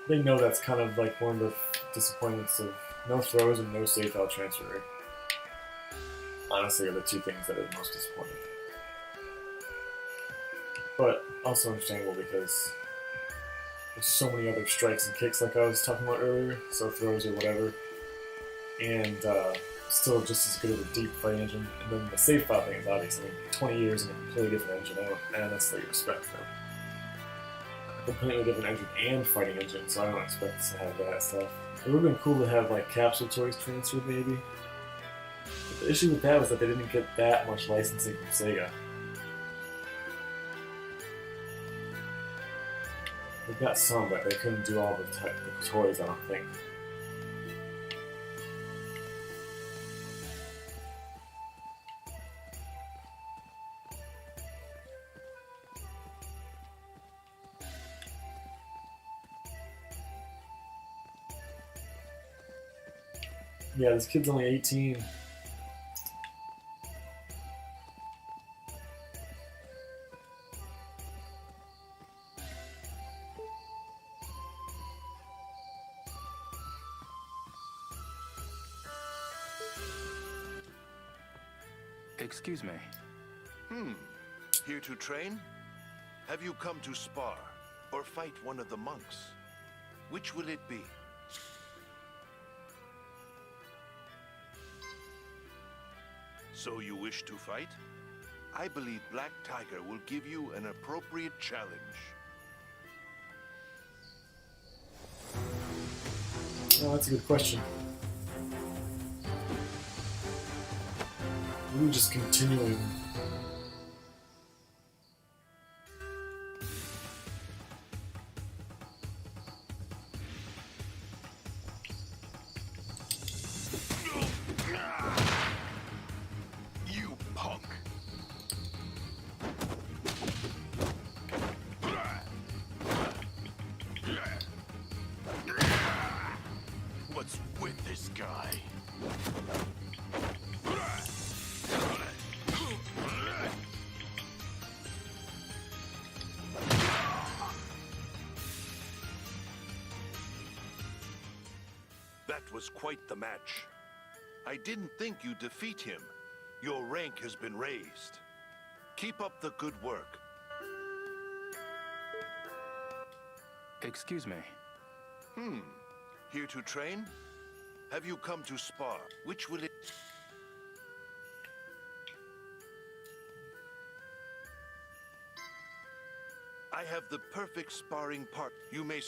They know that's kind of like one of the disappointments of no throws and no safe out transfer. Honestly, are the two things that are most disappointing. But also understandable because there's so many other strikes and kicks like I was talking about earlier, so throws or whatever. And still just as good of a deep fight engine. And then the safe file thing is obviously 20 years in a completely different engine. I honestly respect them. A completely different engine and fighting engine, so I don't expect us to have that stuff. It would have been cool to have like capsule toys transferred maybe. But the issue with that was that they didn't get that much licensing from Sega. They got some, but they couldn't do all the toys, I don't think. Yeah, this kid's only 18.
Excuse me.
Here to train? Have you come to spar or fight one of the monks? Which will it be? So you wish to fight? I believe Black Tiger will give you an appropriate challenge.
Oh, that's a good question. We're just continuing.
You punk! What's with this guy? That was quite the match. I didn't think you'd defeat him. Your rank has been raised. Keep up the good work.
Excuse me.
Here to train? Have you come to spar? Which will it... I have the perfect sparring part. You may...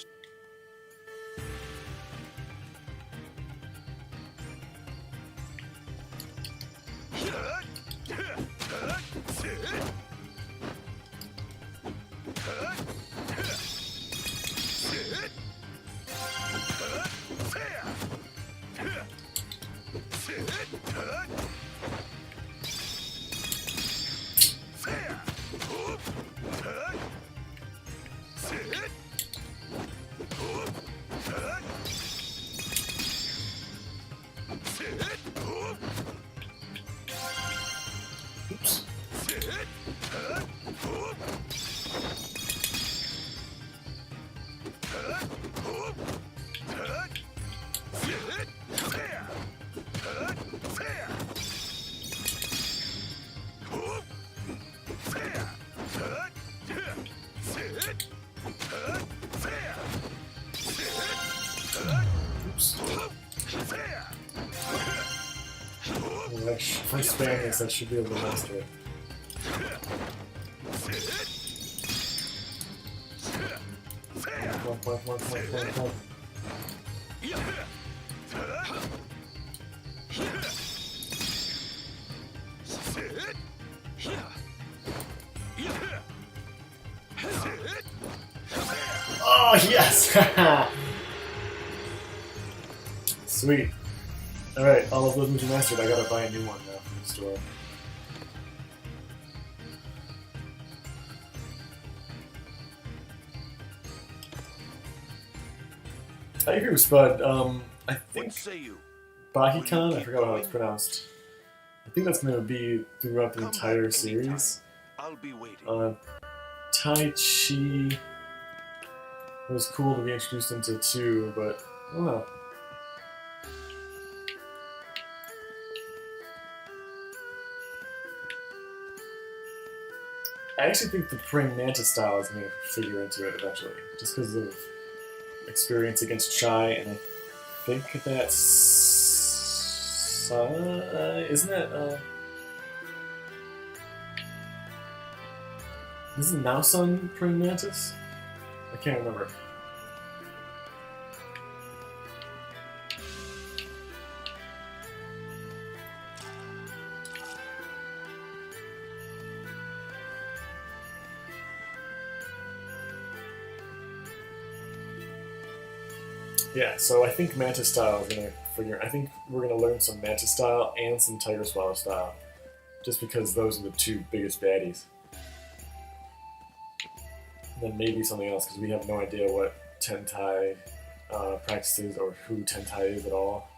Oops. If I spam this, I should be able to master it. Come on. Oh, yes! Sweet. Alright, all of those moves are mastered. I gotta buy a new one now from the store. I agree with Spud. I
What
think
say you?
Bahikan, I forgot how it's pronounced. I think that's going to be throughout the
Come back
entire
anytime.
series.
I'll be waiting.
Tai Chi was cool to be introduced into too, but I don't know. I actually think the praying mantis style is going to figure into it eventually, just because of experience against Chai, and I think that's isn't that isn't now Sun praying mantis? I can't remember. Yeah, so I think Mantis style is gonna figure. I think we're gonna learn some Mantis style and some Tiger Swallow style, just because those are the two biggest baddies. And then maybe something else, because we have no idea what Tentai practices or who Tentai is at all.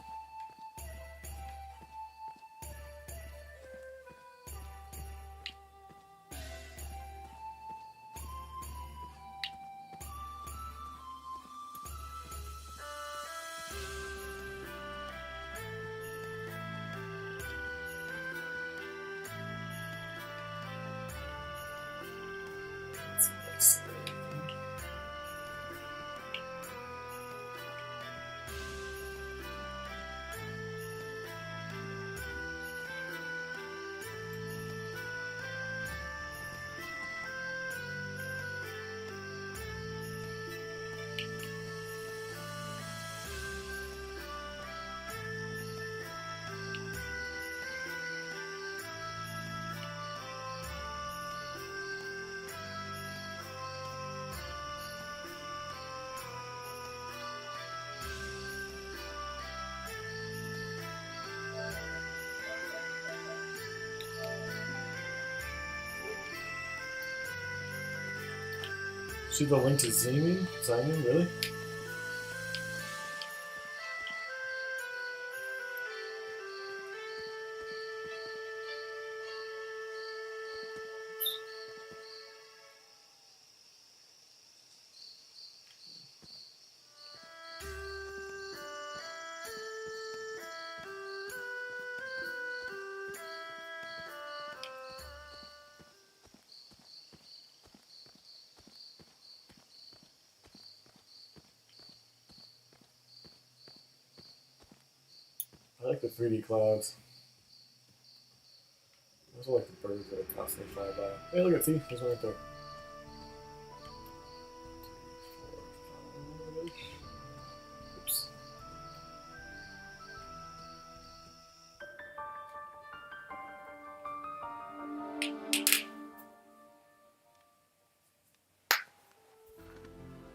See the link to Zemin? Simon, really? I like the 3D clouds. I also like the birds that are constantly flying by. Hey, look at see, there's one right there. 2, 4, 5. Oops.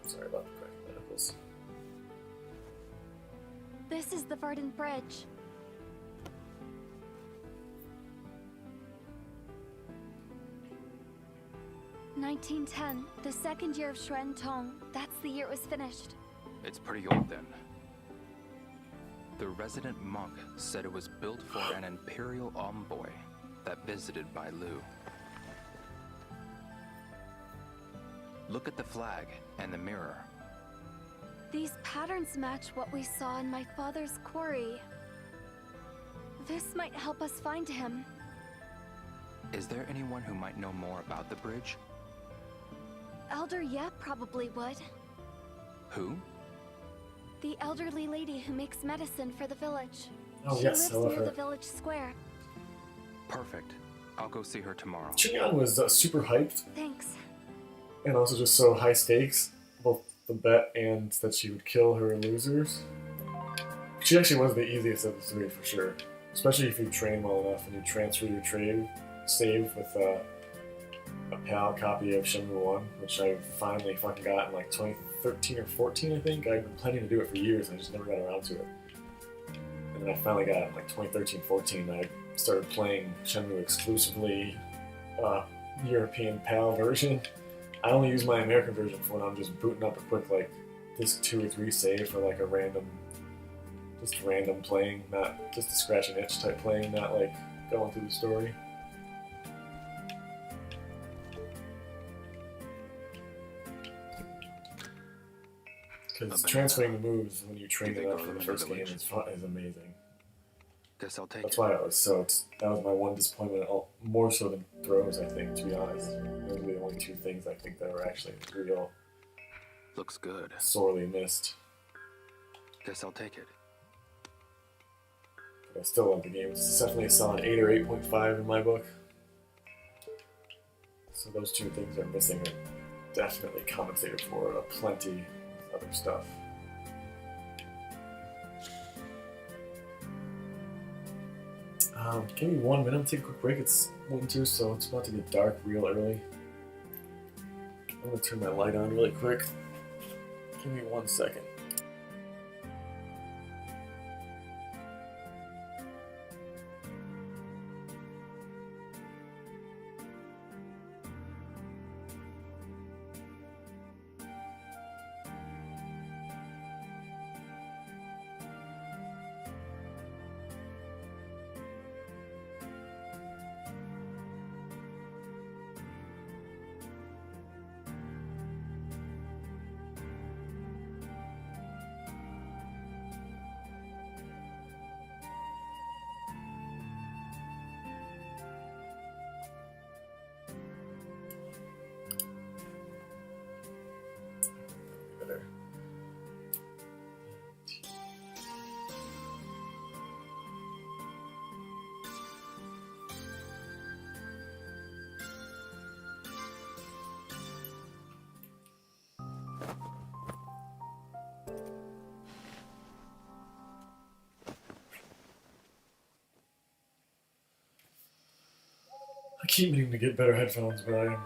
Sorry about the cracking my knuckles.
This is the Verdant Bridge. "1910, the second year of Xuan Tong. That's the year it was finished."
It's pretty old then. The resident monk said it was built for an imperial envoy that visited Bai Lu. Look at the flag and the mirror.
These patterns match what we saw in my father's quarry. This might help us find him.
Is there anyone who might know more about the bridge?
Elder Yep probably would.
Who?
The elderly lady who makes medicine for the village.
Oh
She
yes, I
lives
love
near
her.
the village square.
Perfect. I'll go see her tomorrow.
Chunyan was super hyped,
Thanks.
and also just so high stakes, both the bet and that she would kill her losers. She actually was the easiest of the three for sure, especially if you train well enough and you transfer your save with a PAL copy of Shenmue 1, which I finally fucking got in like 2013 or 14, I think. I'd been planning to do it for years, and I just never got around to it. And then I finally got it in like 2013, 14, and I started playing Shenmue exclusively European PAL version. I only use my American version for when I'm just booting up a quick like disc 2 or 3 save for like a random, just random playing, not just a scratch and itch type playing, not like going through the story. Because transferring the moves when you train it up for the first game is amazing.
Guess I'll take
That's
it.
why I was so. That was my one disappointment, more so than throws. I think, to be honest, those were the only two things I think that were actually real.
Looks good.
Sorely missed.
Guess I'll take it.
But I still love the game. It's definitely a solid 8 or 8.5 in my book. So those two things are missing are definitely compensated for plenty of other stuff. Give me 1 minute, take a quick break. It's winter, so it's about to get dark real early. I'm gonna turn my light on really quick. Give me 1 second. Better. I keep needing to get better headphones, but I'm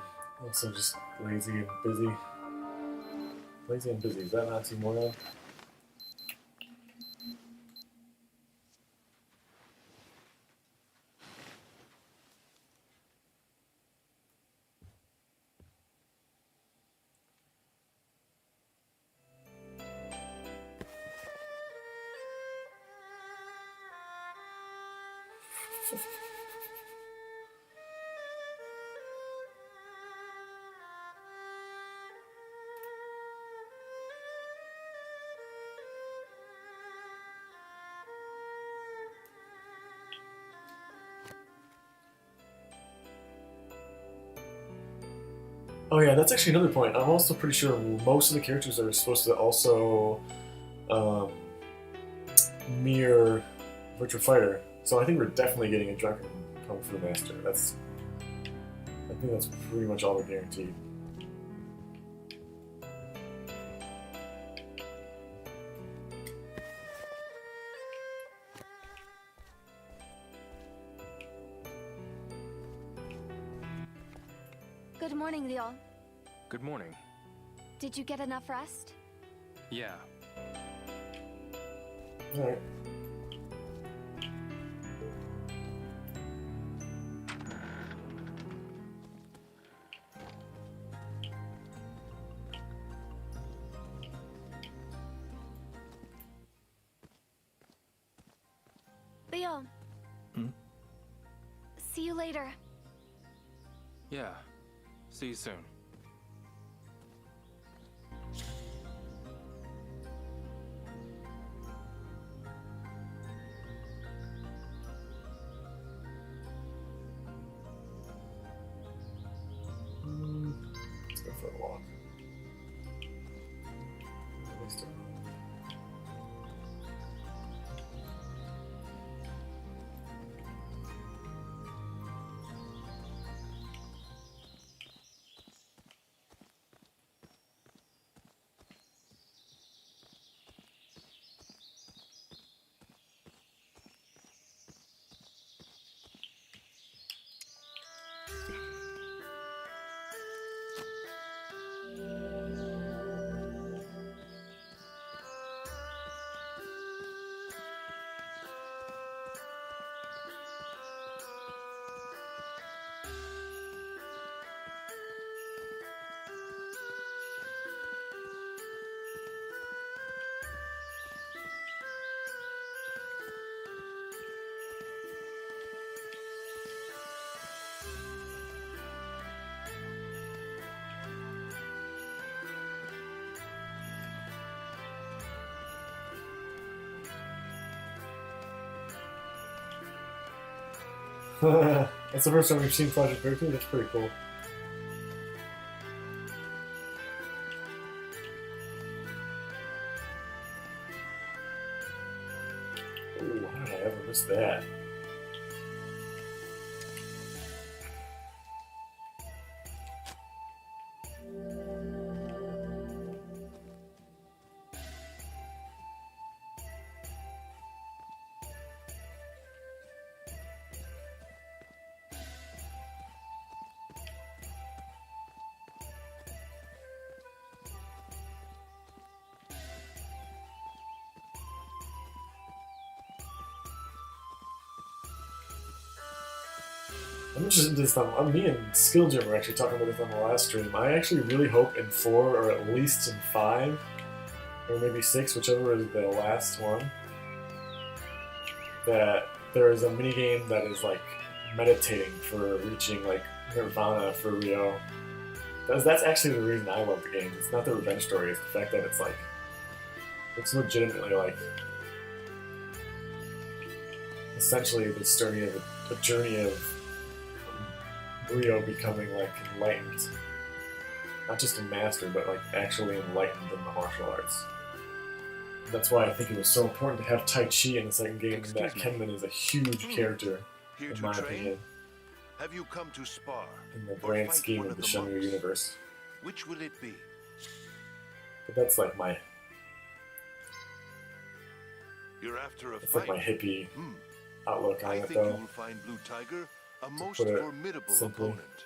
also just lazy and busy. Lazy and busy, is that not oxymoron? Oh yeah, that's actually another point. I'm also pretty sure most of the characters are supposed to also mirror Virtua Fighter. So I think we're definitely getting a Drunken Kung Fu Master. I think that's pretty much all we're guaranteed.
Good morning, Leon.
Good morning.
Did you get enough rest?
Yeah.
Alright.
Leon.
Hmm?
See you later.
Yeah. See you soon.
Let's go for a walk. At least a- That's the first time we've seen Project Bear 2. That's pretty cool. Ooh, how did I ever miss that? I'm interested in this. Me and Skill Jim were actually talking about this on the last stream. I actually really hope in 4, or at least in 5, or maybe 6, whichever is the last one, that there is a minigame that is like meditating for reaching like Nirvana for Rio. That's actually the reason I love the game. It's not the revenge story, it's the fact that it's legitimately like essentially the journey of Rio becoming like enlightened, not just a master, but like actually enlightened in the martial arts. That's why I think it was so important to have Tai Chi in the second game, and that Kenman is a huge character,
Here
in
to
my
train?
opinion,
Have you come to spar?
in the
or
grand
fight
scheme
one
of the
the
Shenmue
monks?
universe.
Which will it be?
But that's like my
You're after a
it's
fight?
like my hippie
Hmm.
outlook on
I
it,
think you
though.
will find Blue Tiger a most
put it
formidable
simply.
opponent.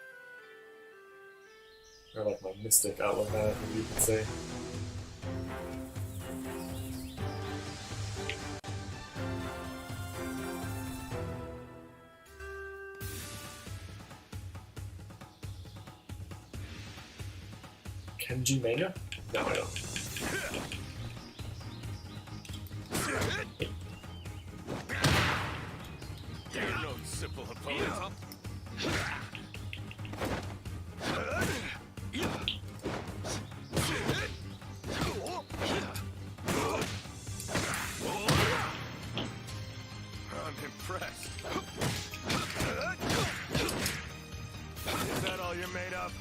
Or like my mystic outlook on it, maybe you could say. Kenji Mega? No, I don't.
You're no simple opponent, huh? I'm impressed. Is that all you're made of?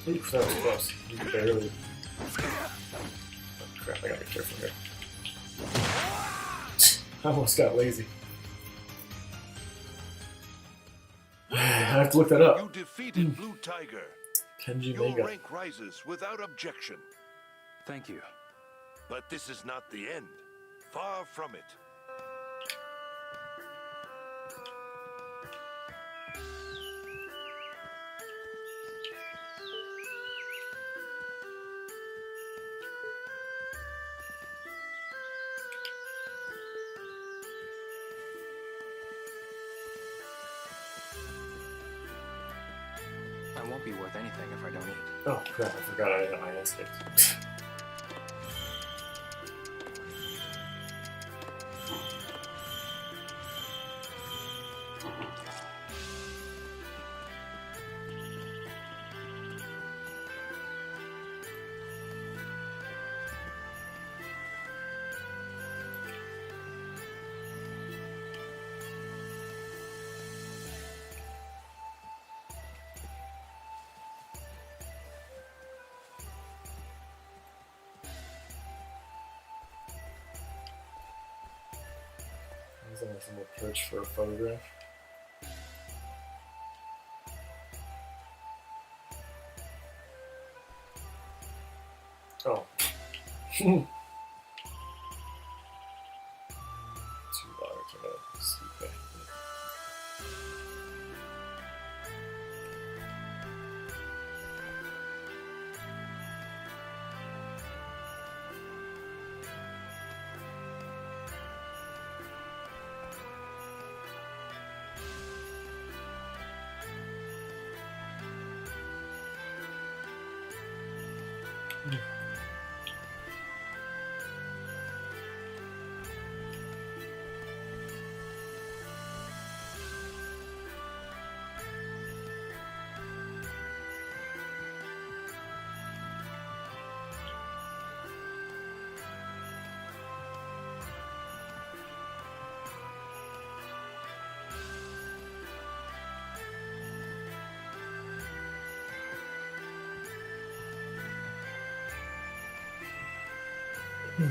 Oof, that was close. You barely. Oh crap, I gotta be careful here. I almost got lazy. I have to look that
You
up.
defeated Blue Tiger.
Kenji
Your
Mega.
rank rises without objection.
Thank you.
But this is not the end. Far from it.
I won't be worth anything if I don't eat.
Oh crap, I forgot I had my ass kicked. Is that some little perch for a photograph? Oh. Too large of a sweet bag. Oh,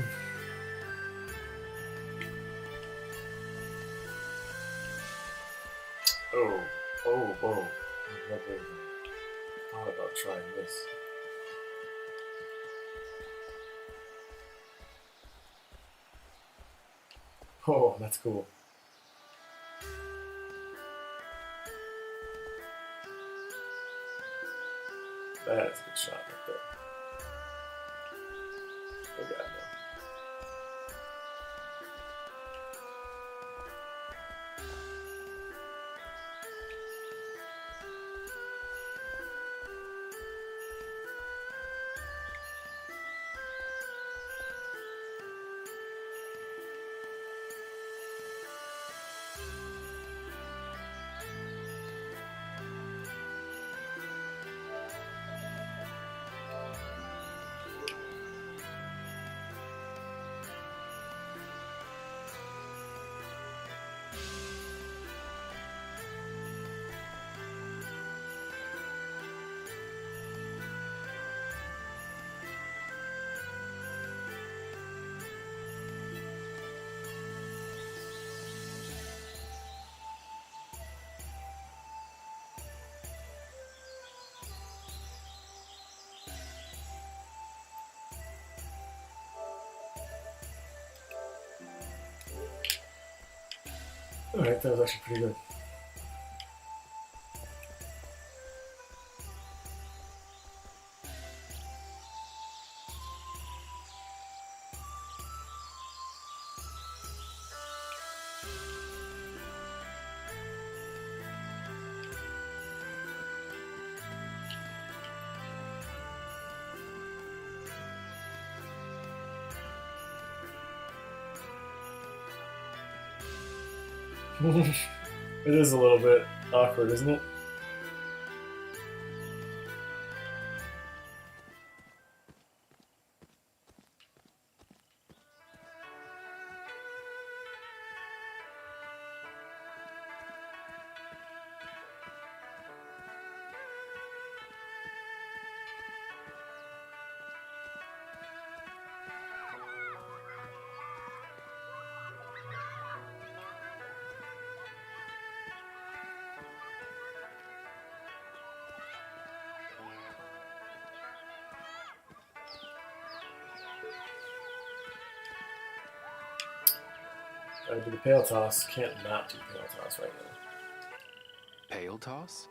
whoa. I've never even thought about trying this. Oh, that's cool. That is a good shot right there. Oh god, no. Alright, that was actually pretty good. It is a little bit awkward, isn't it? Gotta do the pale toss. Can't not do pale toss right now.
Pale toss?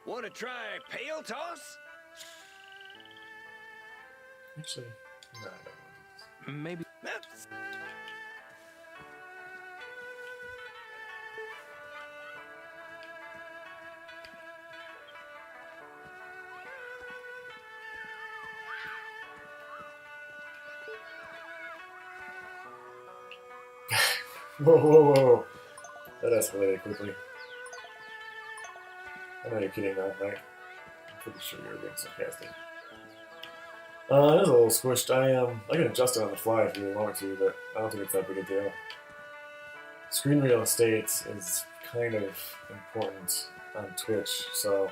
Want to try pale toss?
Actually, no, I don't want to do this.
Maybe.
That's...
Whoa. That escalated quickly. I know you're kidding now, right? I'm pretty sure you're being sarcastic. It is a little squished. I can adjust it on the fly if you want me to, but I don't think it's that big a deal. Screen real estate is kind of important on Twitch, so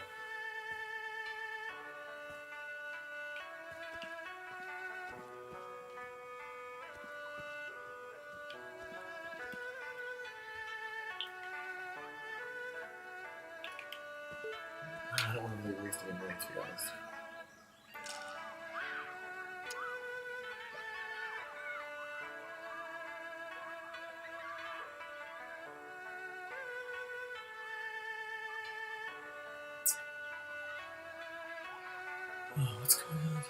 I don't want to really waste any money, to be honest. Oh, what's going on?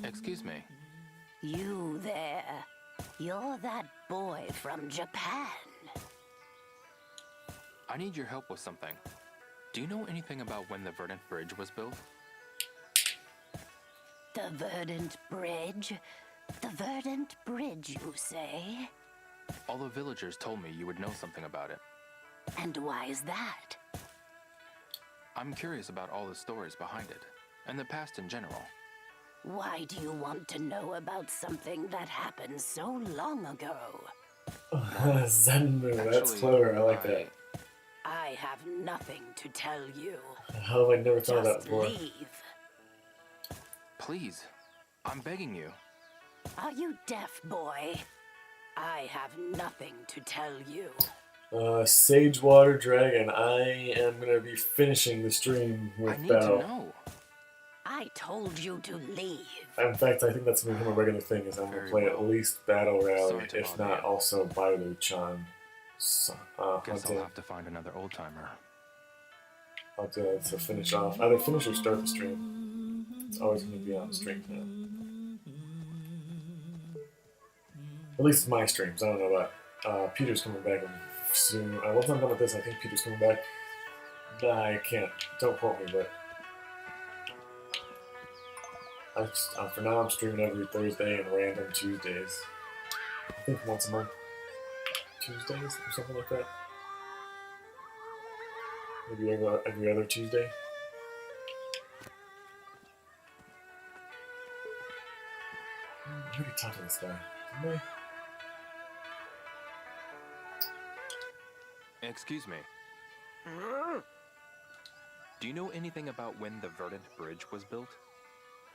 Excuse me.
You there. You're that boy from Japan.
I need your help with something. Do you know anything about when the Verdant Bridge was built?
The Verdant Bridge? The Verdant Bridge, you say?
All the villagers told me you would know something about it.
And why is that?
I'm curious about all the stories behind it, and the past in general.
Why do you want to know about something that happened so long ago?
Shenmue, that's
Actually,
clever. I like that.
I have nothing to tell you.
How have I never thought of that
Just
before?
leave.
Please, I'm begging you.
Are you deaf, boy? I have nothing to tell you.
Sage Water Dragon. I am gonna be finishing the stream with
I need
Battle.
to know.
I told you to leave.
In fact, I think that's gonna become a regular thing. Is I'm gonna
Very
play at
well.
least Battle Rally,
Sorry to
if
bother
not
you.
also Bailu-chan.
Guess
Hunting.
I'll have to find another old timer.
I'll do that to finish off. Either finish or start the stream. It's always gonna be on the stream now. At least my streams. I don't know about Peter's coming back soon. Once I'm done with this, I think Peter's coming back. Nah, I can't. Don't quote me, but for now I'm streaming every Thursday and random Tuesdays. I think once a month. Tuesdays or something like that. Maybe every other Tuesday. I already talked to this guy, didn't I?
Excuse me. Do you know anything about when the Verdant Bridge was built?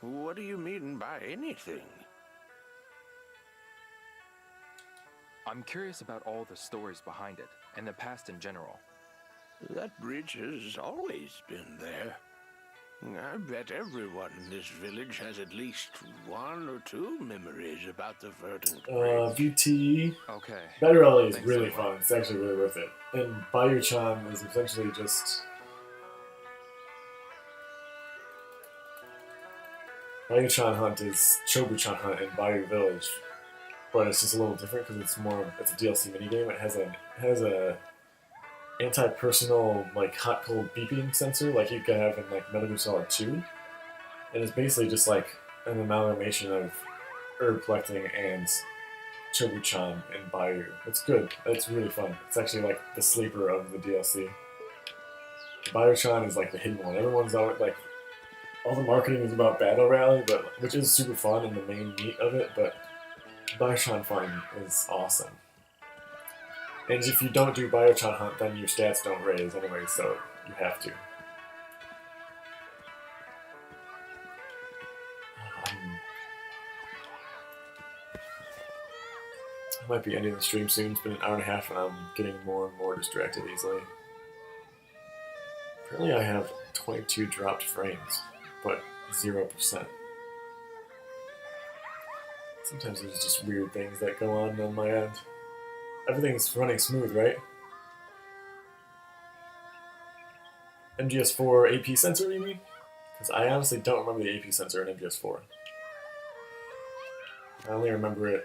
What do you mean by anything?
I'm curious about all the stories behind it, and the past in general.
That bridge has always been there. I bet everyone in this village has at least one or two memories about the Verdant Bridge.
VT.
Okay.
Battle Rally is
Thanks
really
so
fun.
much.
It's actually really worth it. And Bayou-chan is essentially just... Bayou-chan Hunt is Chobu-chan Hunt in Bayou Village. But it's just a little different because it's a DLC minigame. It has a anti-personal, like, hot-cold beeping sensor like you could have in, like, Metal Gear Solid 2. And it's basically just, like, an amalgamation of herb collecting and Chobu-chan and Bayou. It's good. It's really fun. It's actually, like, the sleeper of the DLC. Bayou-chan is, like, the hidden one. Everyone's always, like, all the marketing is about Battle Rally, which is super fun and the main meat of it, but Bayou-chan Fun is awesome. And if you don't do Bayou-chan Hunt, then your stats don't raise anyway, so you have to. I might be ending the stream soon. It's been an hour and a half, and I'm getting more and more distracted easily. Apparently I have 22 dropped frames, but 0%. Sometimes there's just weird things that go on my end. Everything's running smooth, right? MGS4 AP sensor, you mean? Because I honestly don't remember the AP sensor in MGS4. I only remember it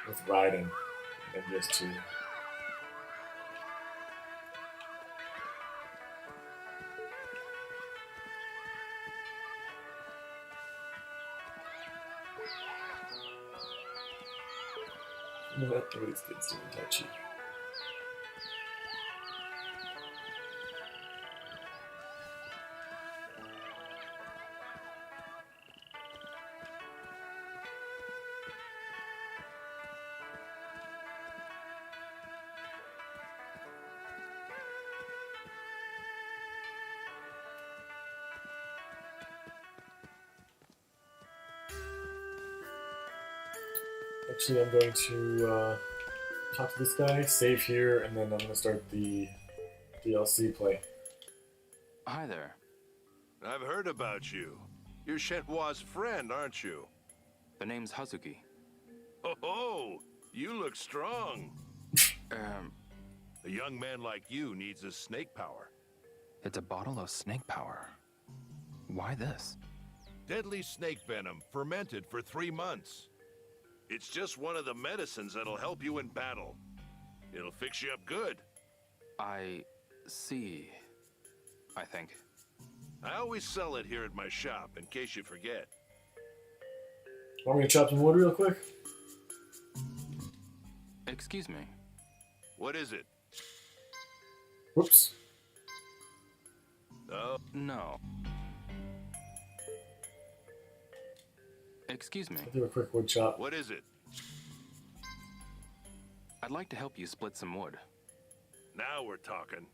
with Raiden in MGS2. Everybody's kids doing Tai Chi. Actually, I'm going to talk to this guy, save here, and then I'm going to start the DLC play.
Hi there.
I've heard about you. You're Shenmue's friend, aren't you?
The name's Hazuki.
Oh, you look strong.
Um,
A young man like you needs a snake power.
it's a bottle of snake power. Why this?
Deadly snake venom, fermented for 3 months. It's just one of the medicines that'll help you in battle. It'll fix you up good.
I see, I think.
I always sell it here at my shop, in case you forget.
Want me to chop some wood real quick?
Excuse me.
What is it?
Whoops.
Oh,
No. Excuse me.
I'll do a quick wood chop.
what is it?
I'd like to help you split some wood.
Now we're talking.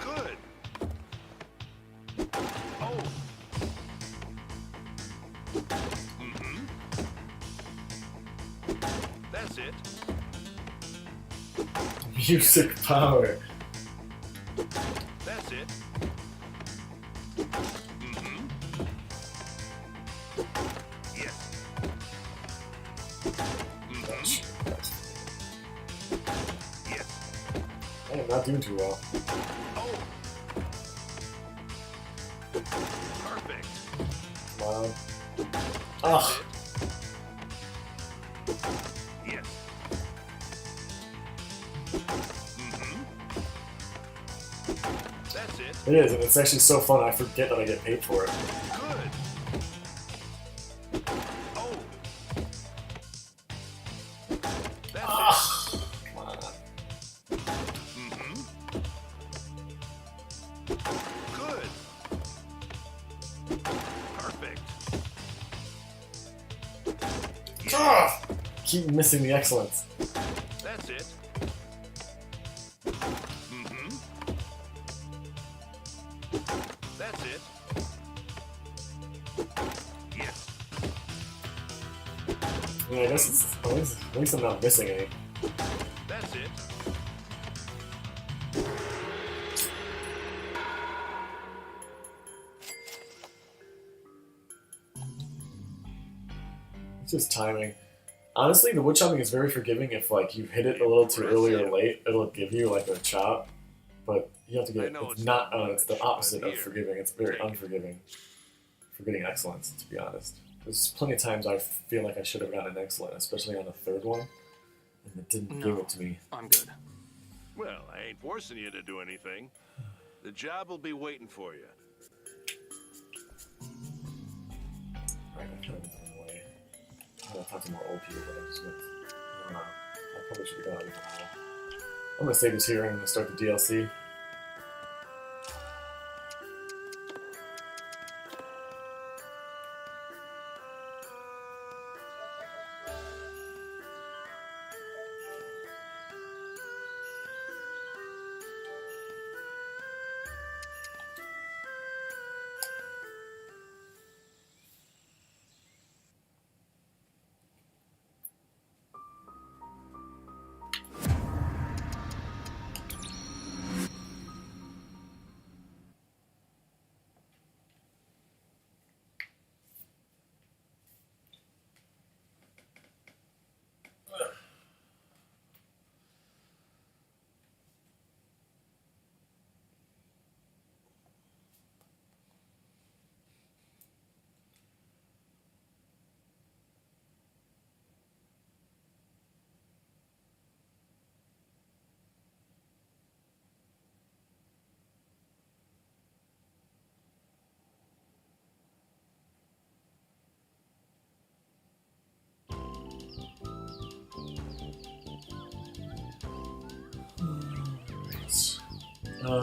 Good. Oh. Mm-hmm. That's it.
Music power.
That's it. Mm-hmm. Yes. Mm-hmm. Yes.
I am not doing too well.
Oh. Perfect.
Come on.
That's
Ah,
it. Yes. Mm-hmm. That's it.
it is, and it's actually so fun. I forget that I get paid for it.
Good. Oh. That's
Ah, come on.
it. Mm-hmm. Good. Perfect.
Ah, keep missing the excellence.
That's it. Mm-hmm. That's it. Yes.
Yeah, I guess it's, at least I'm not missing any.
That's it.
It's just timing. Honestly, the wood chopping is very forgiving. If like you hit it a little too early or late, it'll give you like a chop. But you have to
I
get
know
it's
it's
not.
not
It's the
much,
opposite
but
of
here,
forgiving. It's very
take it.
unforgiving. Forgetting excellence, to be honest. There's plenty of times I feel like I should have gotten an excellent, especially on the third one, and it didn't give
No.
it to me.
I'm good.
Well, I ain't forcing you to do anything. The job will be waiting for you.
Right, I kind of went the wrong way. I want to talk to more old people, but I just went. I don't know. I probably should have gone a different way. I'm gonna save this here and I'm gonna start the DLC.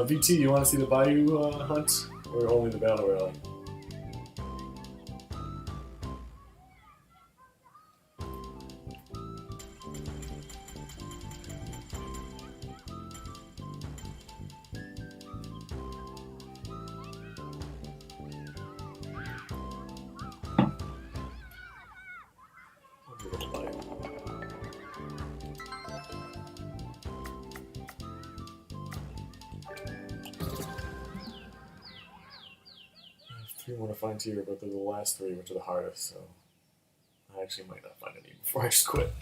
VT, you want to see the Bayou hunt, or only the Battle Rally? I'll do the Bayou. I have 3 more to find here, but they're the last 3, which are the hardest, so I actually might not find any before I just quit.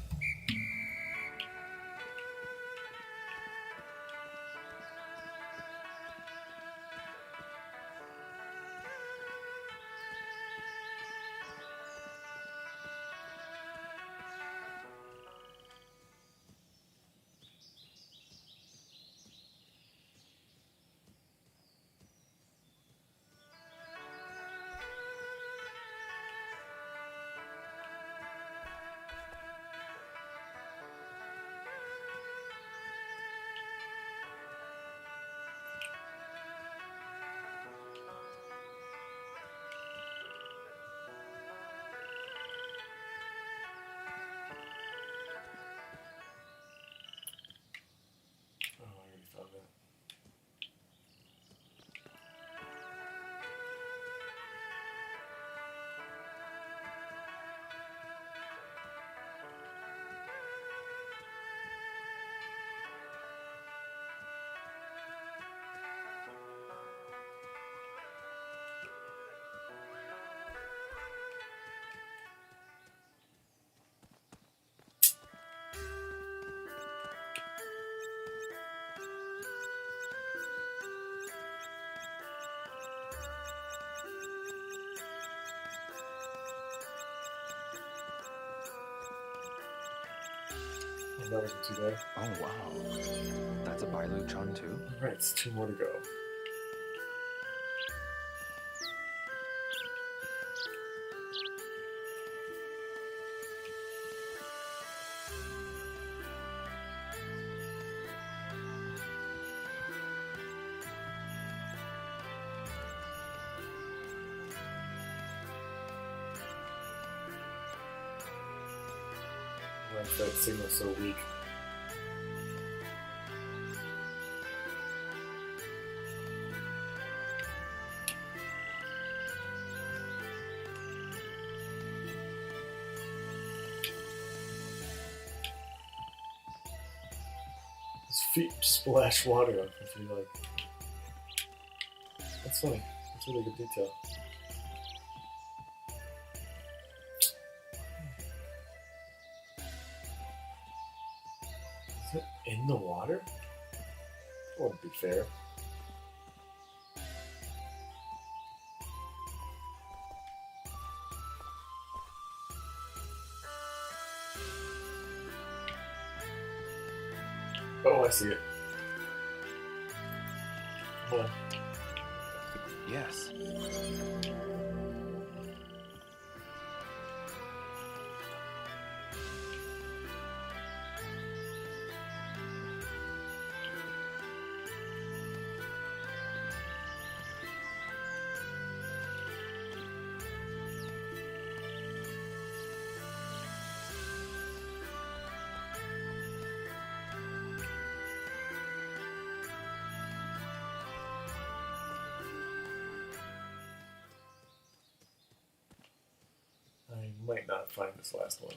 That wasn't too bad.
Oh wow. That's a Bailu-chan too?
Alright, it's 2 more to go. Why is that signal so weak? His feet splash water up if you like. That's funny. That's really good detail. Is it in the water? That wouldn't be fair. Oh, I see it. Come on.
Yes.
I might not find this last one.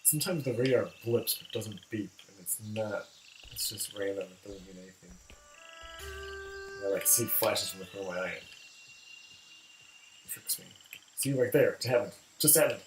Sometimes the radar blips but doesn't beep, and it's not. It's just random. It doesn't mean anything. I like see flashes from the corner of my eye. It tricks me. See right there. It happened. Just happened.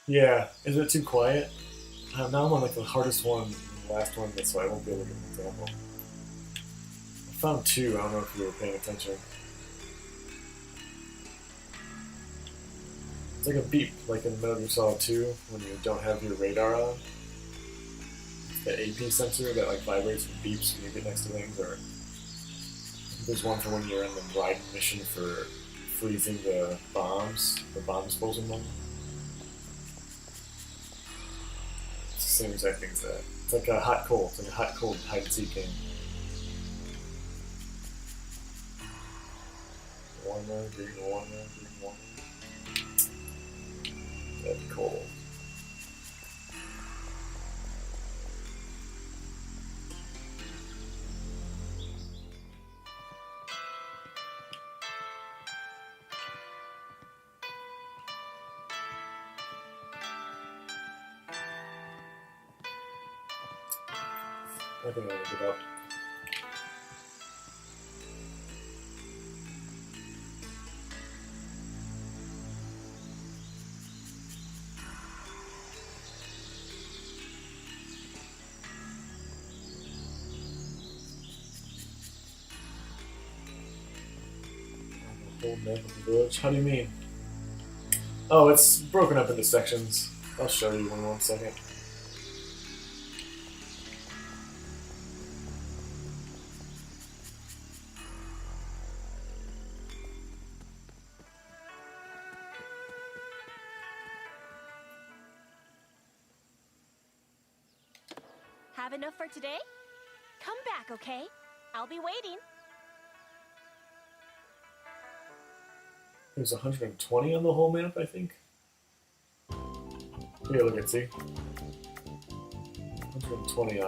Yeah, is it too quiet? Now I'm on like the hardest one, the last one, so I won't be able to get an example. I found 2, I don't know if you were paying attention. It's like a beep, like in Metal Gear Solid 2 when you don't have your radar on. The AP sensor that like vibrates and beeps when you get next to things, or there's one for when you're in the Raiden mission for freezing the bomb disposal one. It's the same exact thing as that. It's like a hot cold. It's like a hot cold hide and seek game. Warmer, green warmer, green warmer. Dead cold. I think I'm gonna give up. Whole map of the village. How do you mean? Oh, it's broken up into sections. I'll show you in 1 second.
Have enough for today? Come back, okay? I'll be waiting.
There's 120 on the whole map, I think. Here, look at see. 120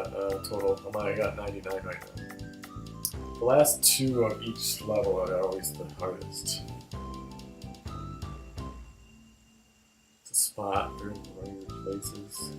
total. I got 99 right now. The last 2 of each level are always the hardest. It's a spot, very weird places.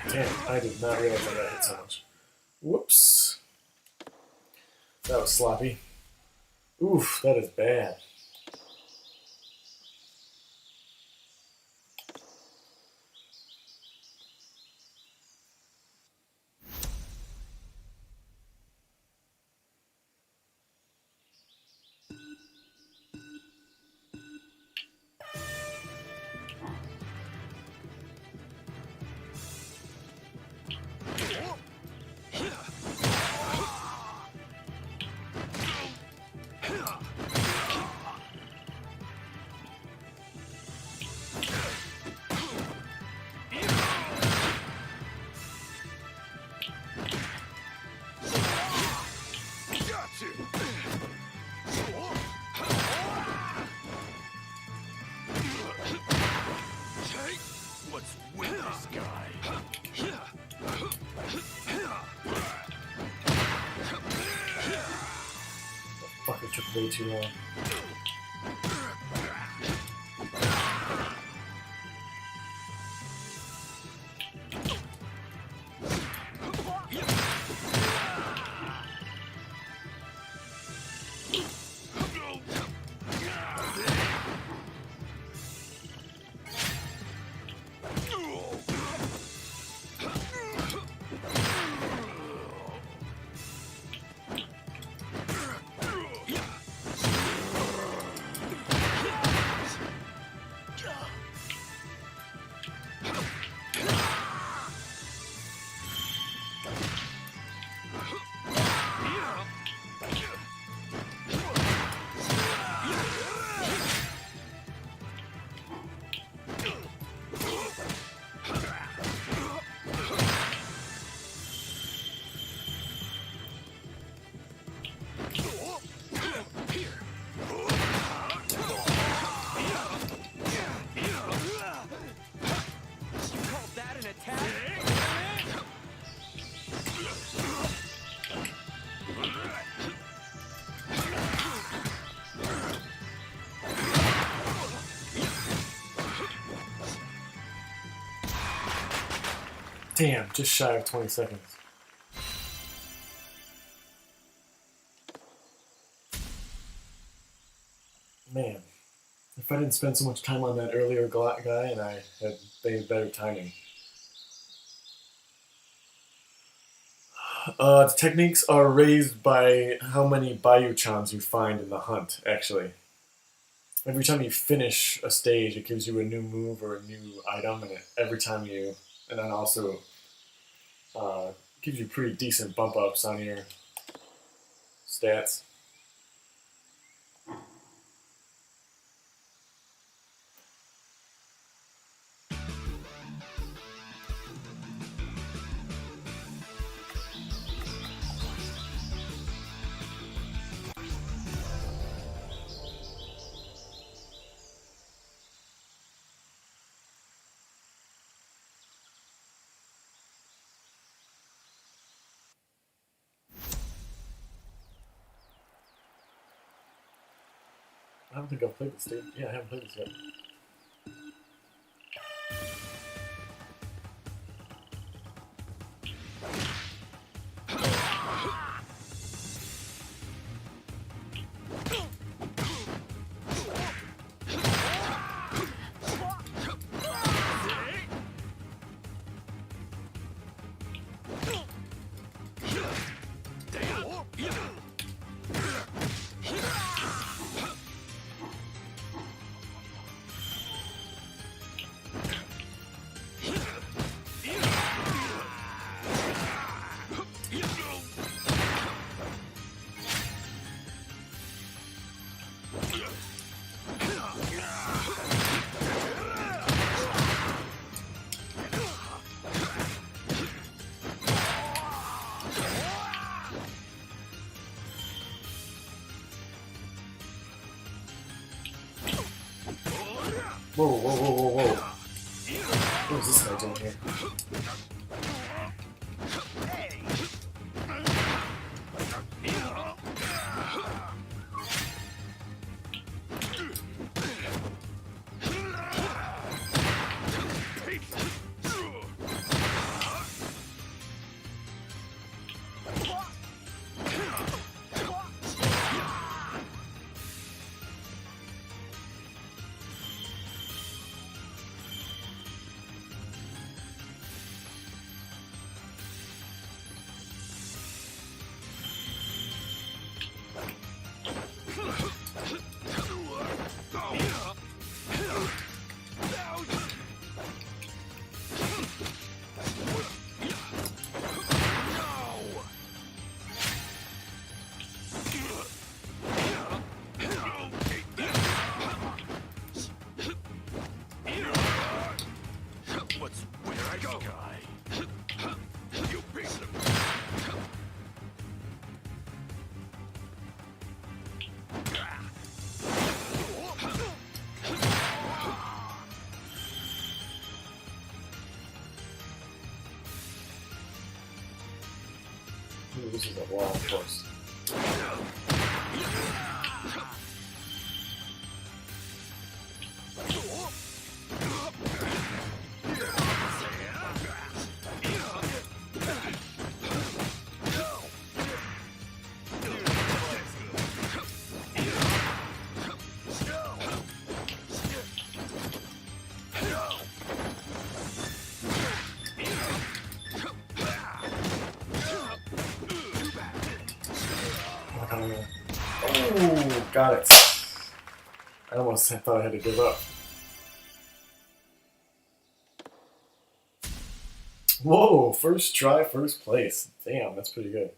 Damn, I did not realize I got hit so much. Whoops. That was sloppy. Oof, that is bad.
what's with this guy.
Fuck, it took way too long. Damn, just shy of 20 seconds. Man, if I didn't spend so much time on that earlier guy and I had made better timing. The techniques are raised by how many Bayou Chans you find in the hunt, actually. Every time you finish a stage, it gives you a new move or a new item, and every time you... And then also gives you pretty decent bump ups on your stats. I don't think I've played this, dude. Yeah, I haven't played this yet. Whoa, whoa, whoa, whoa, whoa. What is this guy doing here? this is a wall, of course. Oh, got it. I almost thought I had to give up. Whoa, first try, first place. Damn, that's pretty good.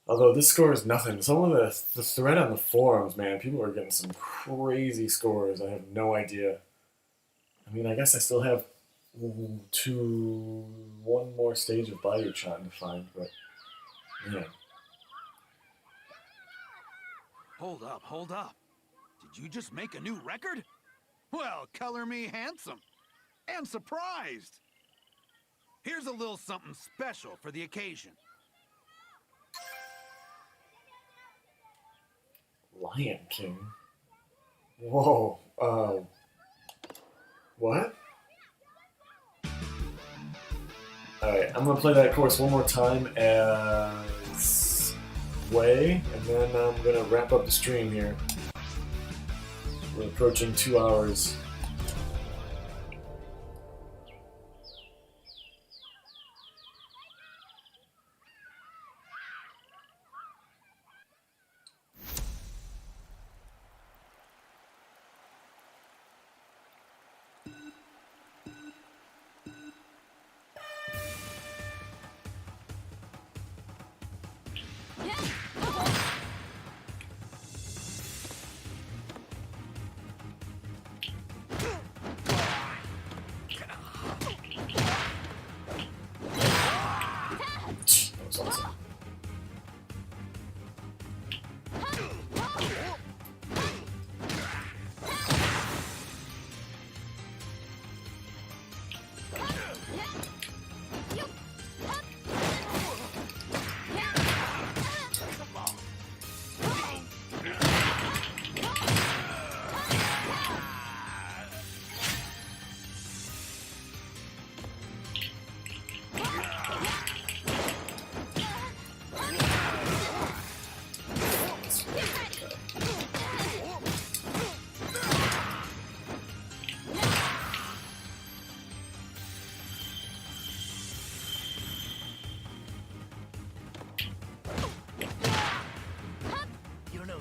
Although this score is nothing. Some of the thread on the forums, man, people are getting some crazy scores. I have no idea. I mean, I guess I still have one more stage of Bayou-chan to find, but yeah.
Hold up, hold up. Did you just make a new record? Well, color me handsome. And surprised. Here's a little something special for the occasion.
Lion King? Whoa, what? Alright, I'm gonna play that chorus one more time as Way, and then I'm gonna wrap up the stream here. We're approaching 2 hours.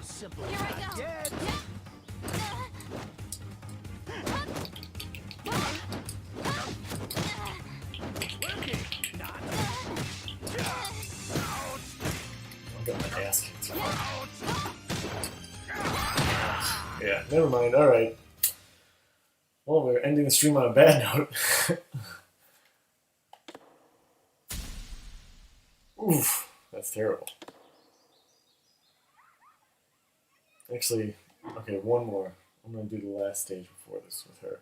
Simple.
Here I go.
Yet. Working. Not.
I'm getting my ass kicked. Yeah, never mind. Alright. Well, we're ending the stream on a bad note. Oof, that's terrible. Actually, okay, one more. I'm going to do the last stage before this with her.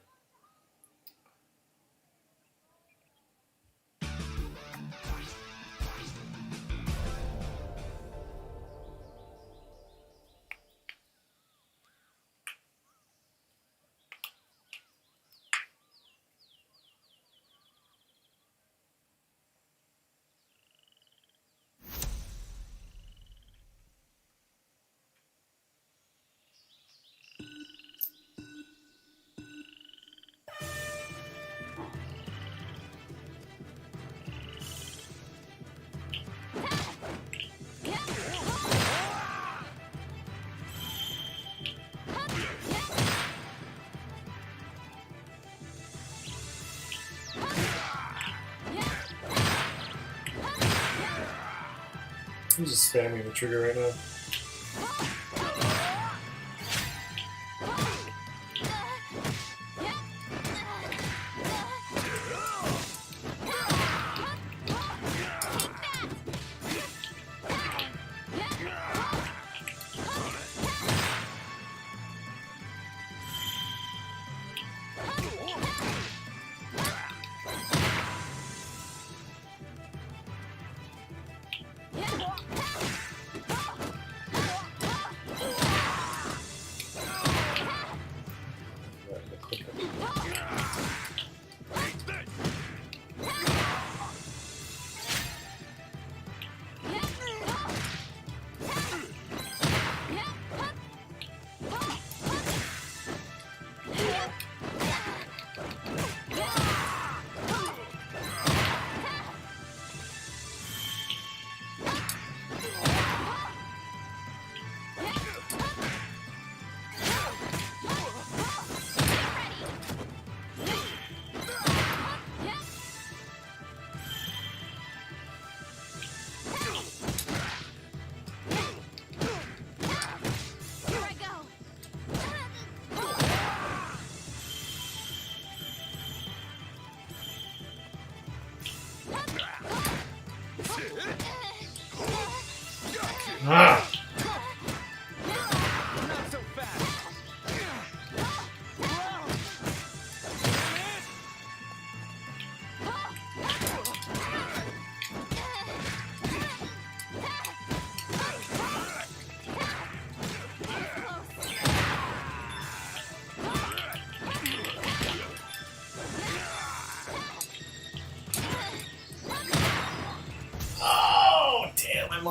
I'm just spamming the trigger right now.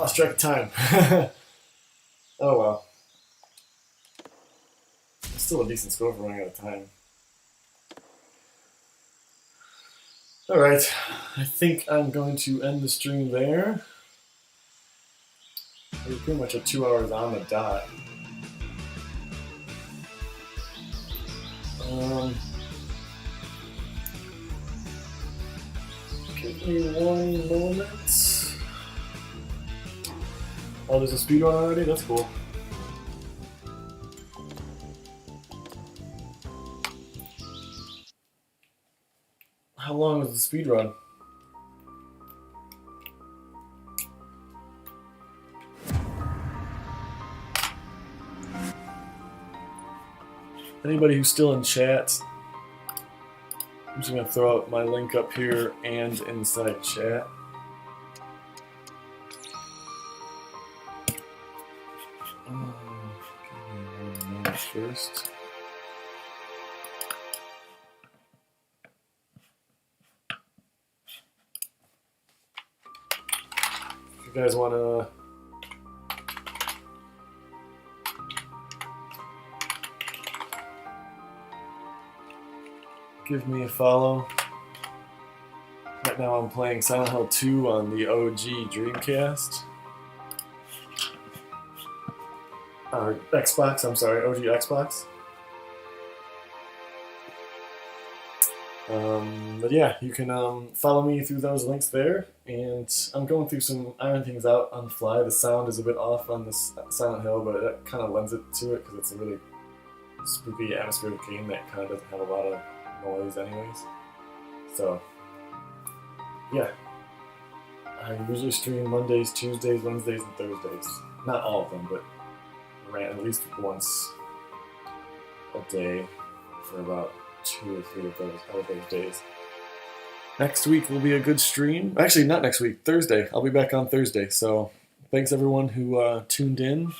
lost track of time. Oh well. It's still a decent score for running out of time. Alright, I think I'm going to end the stream there. We're pretty much at 2 hours on the dot. Give me 1 moment. Oh, there's a speedrun already? That's cool. How long was the speedrun? Anybody who's still in chat, I'm just going to throw out my link up here and inside chat. Give me 1 minute first. If you guys want to give me a follow. Right now I'm playing Silent Hill 2 on the OG Dreamcast. Or Xbox, I'm sorry, OG Xbox. But yeah, you can follow me through those links there. And I'm going through some iron things out on the fly. The sound is a bit off on this Silent Hill, but that kind of lends it to it because it's a really spooky atmospheric game that kind of doesn't have a lot of noise anyways. So yeah, I usually stream Mondays, Tuesdays, Wednesdays, and Thursdays. Not all of them, but at least once a day for about 2 or 3 of those days. Next week will be a good stream. Actually, not next week, Thursday. I'll be back on Thursday. So thanks everyone who tuned in,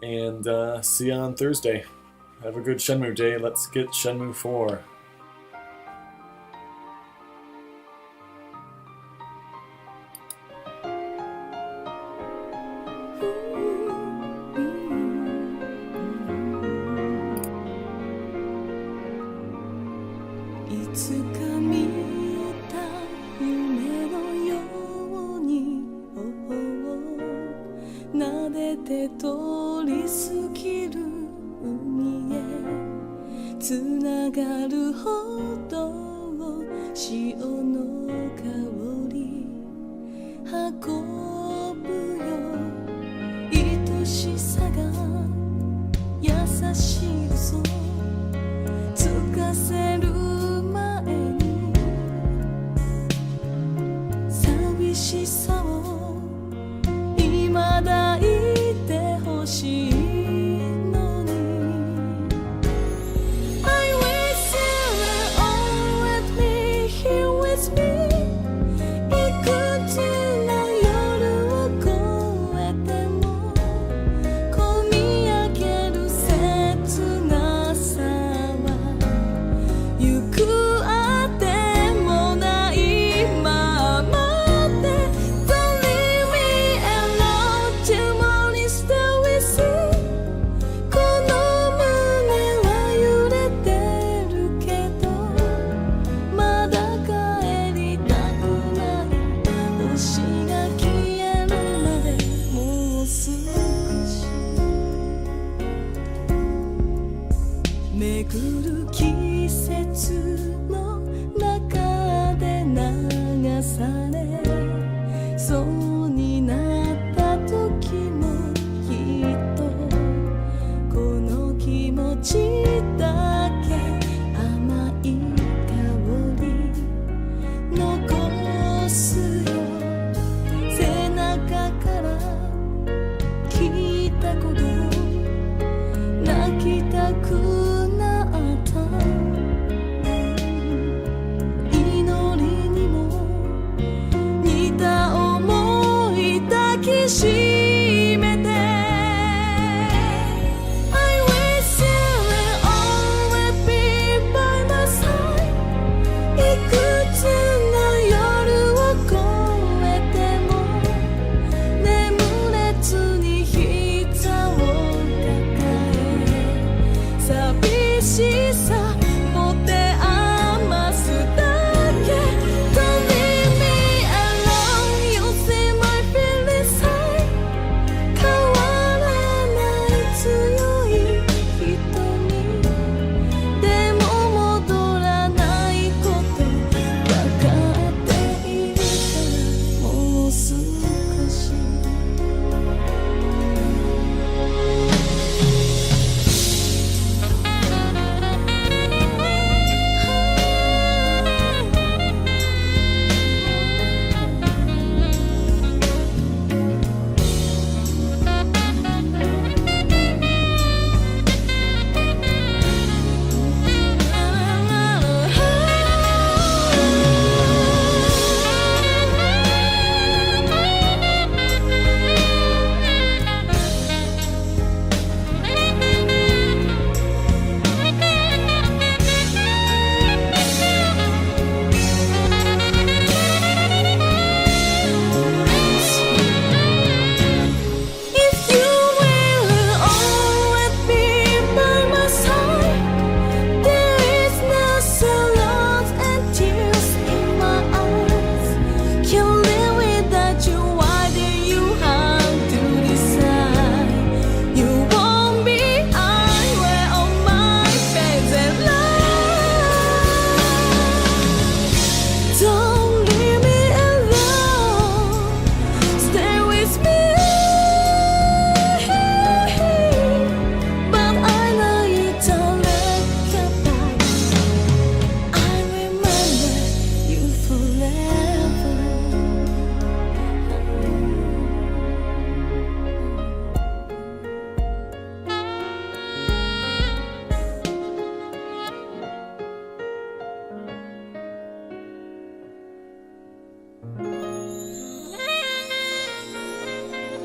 and see you on Thursday. Have a good Shenmue day. Let's get Shenmue 4.
し